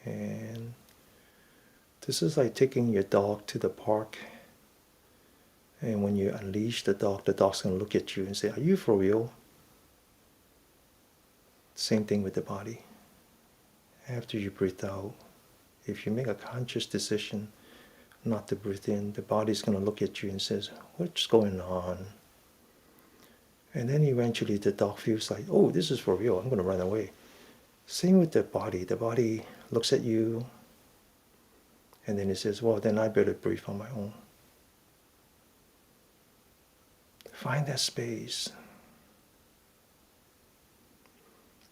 And this is like taking your dog to the park. And when you unleash the dog's going to look at you and say, are you for real? Same thing with the body. After you breathe out, if you make a conscious decision not to breathe in, the body's going to look at you and says, what's going on? And then eventually the dog feels like, oh, this is for real, I'm going to run away. Same with the body. The body looks at you and then it says, well, then I better breathe on my own. Find that space.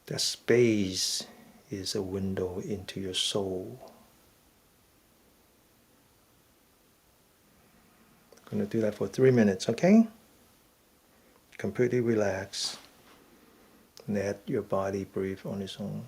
That space is a window into your soul. I'm going to do that for 3 minutes, okay? Completely relax. Let your body breathe on its own.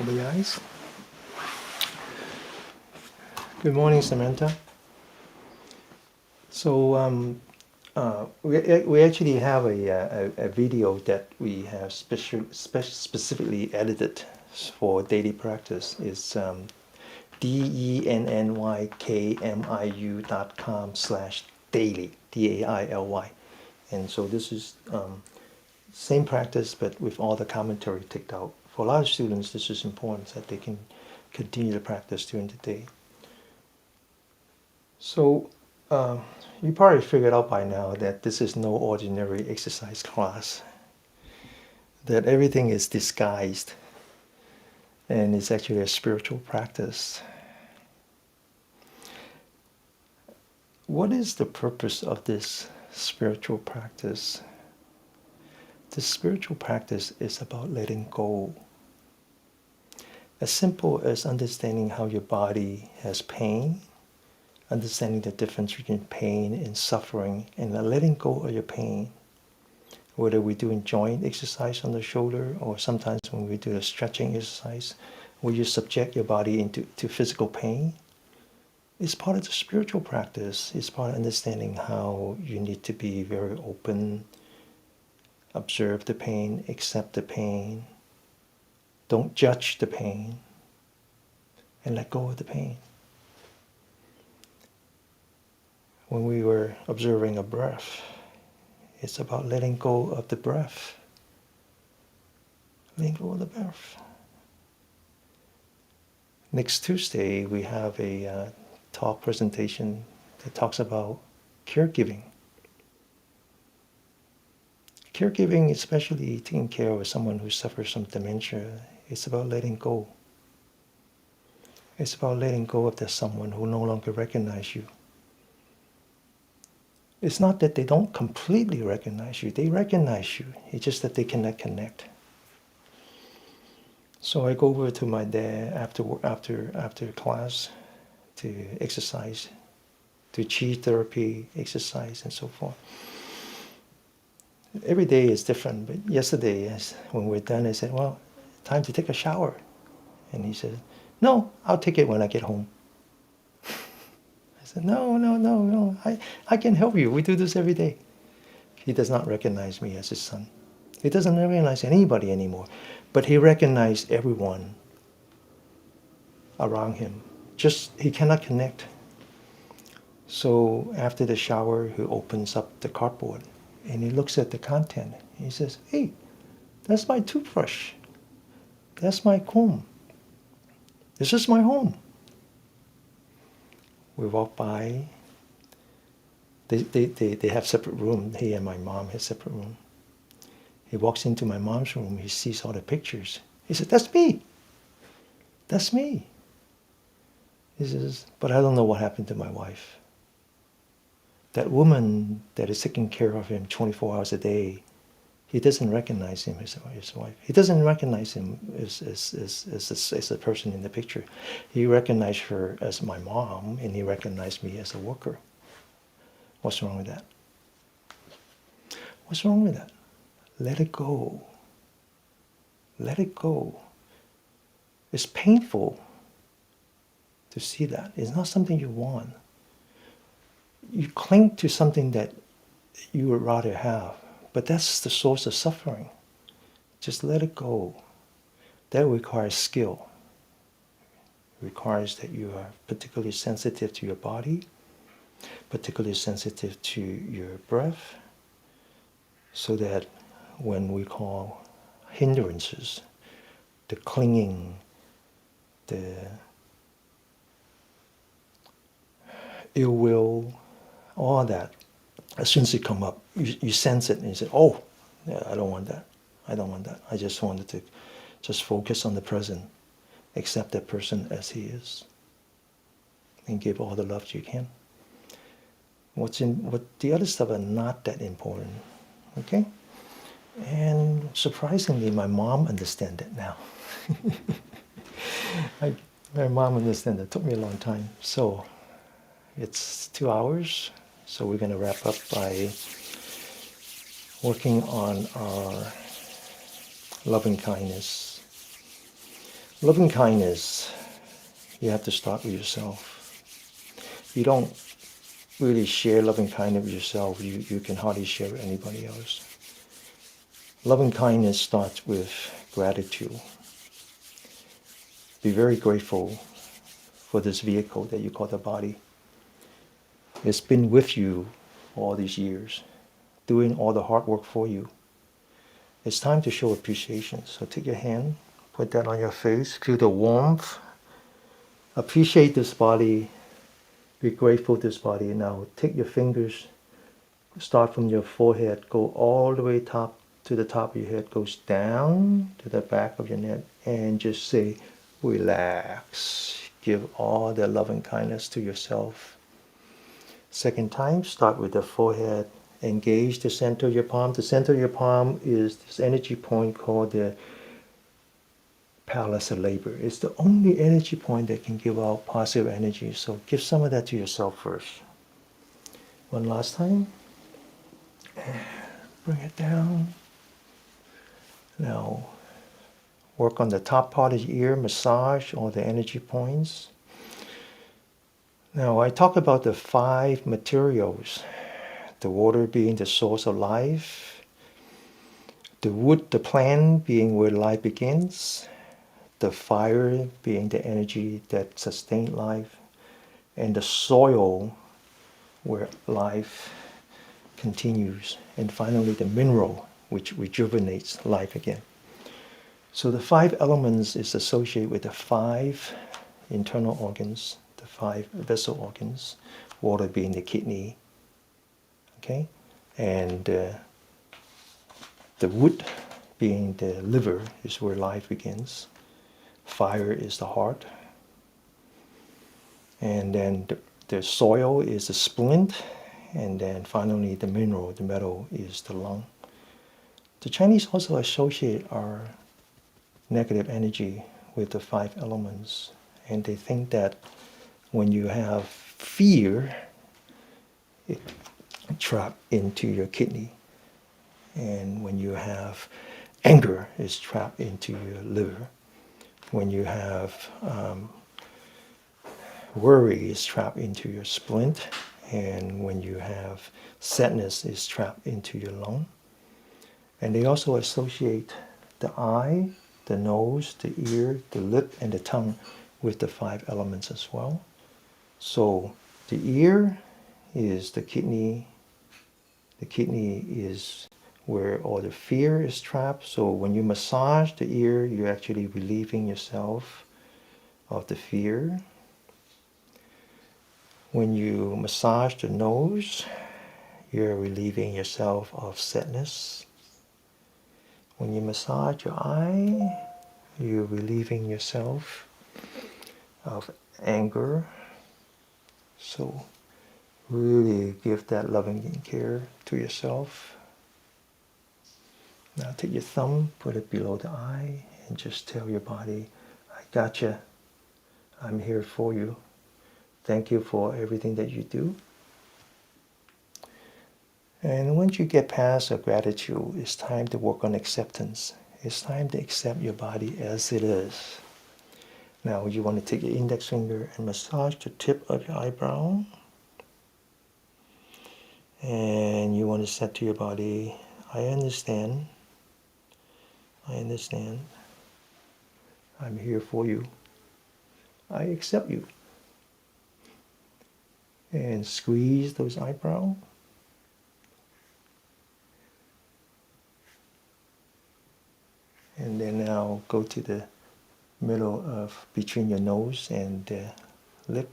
Open your eyes. Good morning, Samantha. So we actually have a video that we have specifically edited for daily practice. It's dennykmiu.com/daily, DAILY. And so this is same practice, but with all the commentary ticked out. For a lot of students, this is important that they can continue to practice during the day. So you probably figured out by now that this is no ordinary exercise class, that everything is disguised and it's actually a spiritual practice. what is the purpose of this spiritual practice? This spiritual practice is about letting go. As simple as understanding how your body has pain, understanding the difference between pain and suffering, and letting go of your pain. Whether we're doing joint exercise on the shoulder, or sometimes when we do a stretching exercise, where you subject your body into physical pain, it's part of the spiritual practice. It's part of understanding how you need to be very open, observe the pain, accept the pain, don't judge the pain, and let go of the pain. When we were observing a breath, it's about letting go of the breath. Letting go of the breath. Next Tuesday, we have a talk presentation that talks about caregiving. Caregiving, especially taking care of someone who suffers from dementia, it's about letting go. It's about letting go of that someone who no longer recognizes you. It's not that they don't completely recognize you. They recognize you. It's just that they cannot connect. So I go over to my dad after class to exercise, to chi therapy, exercise, and so forth. Every day is different, but yesterday, when we're done, I said, well, time to take a shower. And he said, no, I'll take it when I get home. I said, no, I can help you. We do this every day. He does not recognize me as his son. He doesn't recognize anybody anymore, but he recognized everyone around him. Just, he cannot connect. So after the shower, he opens up the cardboard and he looks at the content. He says, hey, that's my toothbrush. That's my comb. This is my home. We walk by. They have separate rooms. He and my mom have separate room. He walks into my mom's room. He sees all the pictures. He said, that's me. That's me. He says, but I don't know what happened to my wife. That woman that is taking care of him 24 hours a day, he doesn't recognize him as his wife. He doesn't recognize him as a person in the picture. He recognized her as my mom, and he recognized me as a worker. What's wrong with that? What's wrong with that? Let it go. Let it go. It's painful to see that. It's not something you want. You cling to something that you would rather have, but that's the source of suffering. Just let it go. That requires skill. It requires that you are particularly sensitive to your body, particularly sensitive to your breath, so that when we call hindrances, the clinging, the ill will, all that, as soon as it come up, you sense it and you say, oh, yeah, I don't want that. I don't want that. I just wanted to just focus on the present, accept that person as he is, and give all the love you can. What the other stuff are not that important, okay? And surprisingly, my mom understands it now. My mom understands it. It took me a long time. So it's 2 hours. So we're going to wrap up by working on our loving kindness. Loving kindness, you have to start with yourself. You don't really share loving kindness with yourself. You can hardly share with anybody else. Loving kindness starts with gratitude. Be very grateful for this vehicle that you call the body. It's been with you all these years, doing all the hard work for you. It's time to show appreciation. So take your hand, put that on your face, feel the warmth. Appreciate this body. Be grateful to this body. Now take your fingers, start from your forehead, go all the way to the top of your head, goes down to the back of your neck, and just say, relax. Give all the loving kindness to yourself. Second time, start with the forehead. Engage the center of your palm. The center of your palm is this energy point called the palace of labor. It's the only energy point that can give out positive energy. So give some of that to yourself first. One last time. Bring it down. Now, work on the top part of your ear, massage all the energy points. Now, I talk about the 5 materials. The water being the source of life. The wood, the plant, being where life begins. The fire being the energy that sustains life. And the soil where life continues. And finally, the mineral, which rejuvenates life again. So the 5 elements is associated with the 5 internal organs, the 5 vessel organs, water being the kidney, okay, and the wood being the liver is where life begins. Fire is the heart, and then the soil is the splint, and then finally the mineral, the metal, is the lung. The Chinese also associate our negative energy with the 5 elements, and they think that when you have fear, it trapped into your kidney, and when you have anger, it's trapped into your liver. When you have worry, it's trapped into your splint, and when you have sadness, it's trapped into your lung. And they also associate the eye, the nose, the ear, the lip, and the tongue with the 5 elements as well. So the ear is the kidney. The kidney is where all the fear is trapped. So when you massage the ear, you're actually relieving yourself of the fear. When you massage the nose, you're relieving yourself of sadness. When you massage your eye, you're relieving yourself of anger. So really give that loving care to yourself. Now take your thumb, put it below the eye, and just tell your body, I gotcha. I'm here for you. Thank you for everything that you do. And once you get past the gratitude, it's time to work on acceptance. It's time to accept your body as it is. Now you want to take your index finger and massage the tip of your eyebrow. And you want to say to your body, I understand. I understand. I'm here for you. I accept you. And squeeze those eyebrows. And then now go to the middle of between your nose and the lip.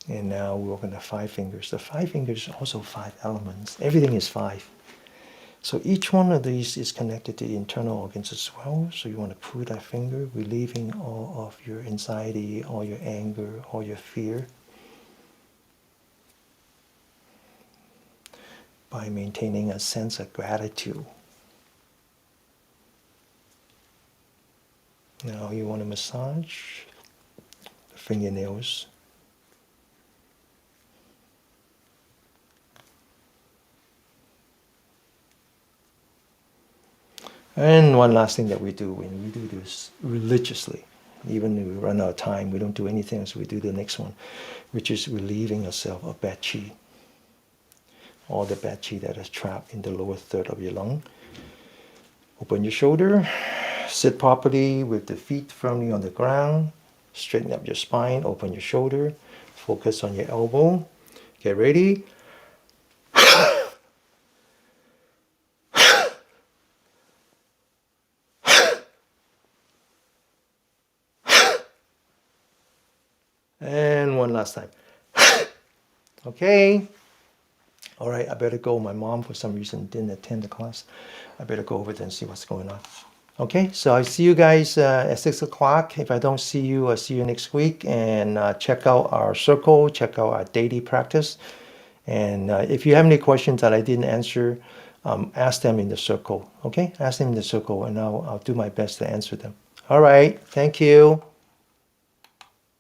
And now we work on the 5 fingers. The 5 fingers are also 5 elements. Everything is 5. So each one of these is connected to the internal organs as well. So you want to pull that finger, relieving all of your anxiety, all your anger, all your fear, by maintaining a sense of gratitude. Now you want to massage the fingernails. And one last thing that we do when we do this religiously, even if we run out of time, we don't do anything else, we do the next one, which is relieving ourselves of bad qi. All the bad qi that is trapped in the lower third of your lung. Open your shoulder, sit properly with the feet firmly on the ground, straighten up your spine, open your shoulder, focus on your elbow. Get ready. And one last time. Okay. All right, I better go. My mom, for some reason, didn't attend the class. I better go over there and see what's going on. Okay, so I see you guys at 6 o'clock. If I don't see you, I'll see you next week. And check out our circle, check out our daily practice. And if you have any questions that I didn't answer, ask them in the circle. Okay, ask them in the circle, and I'll do my best to answer them. All right, thank you.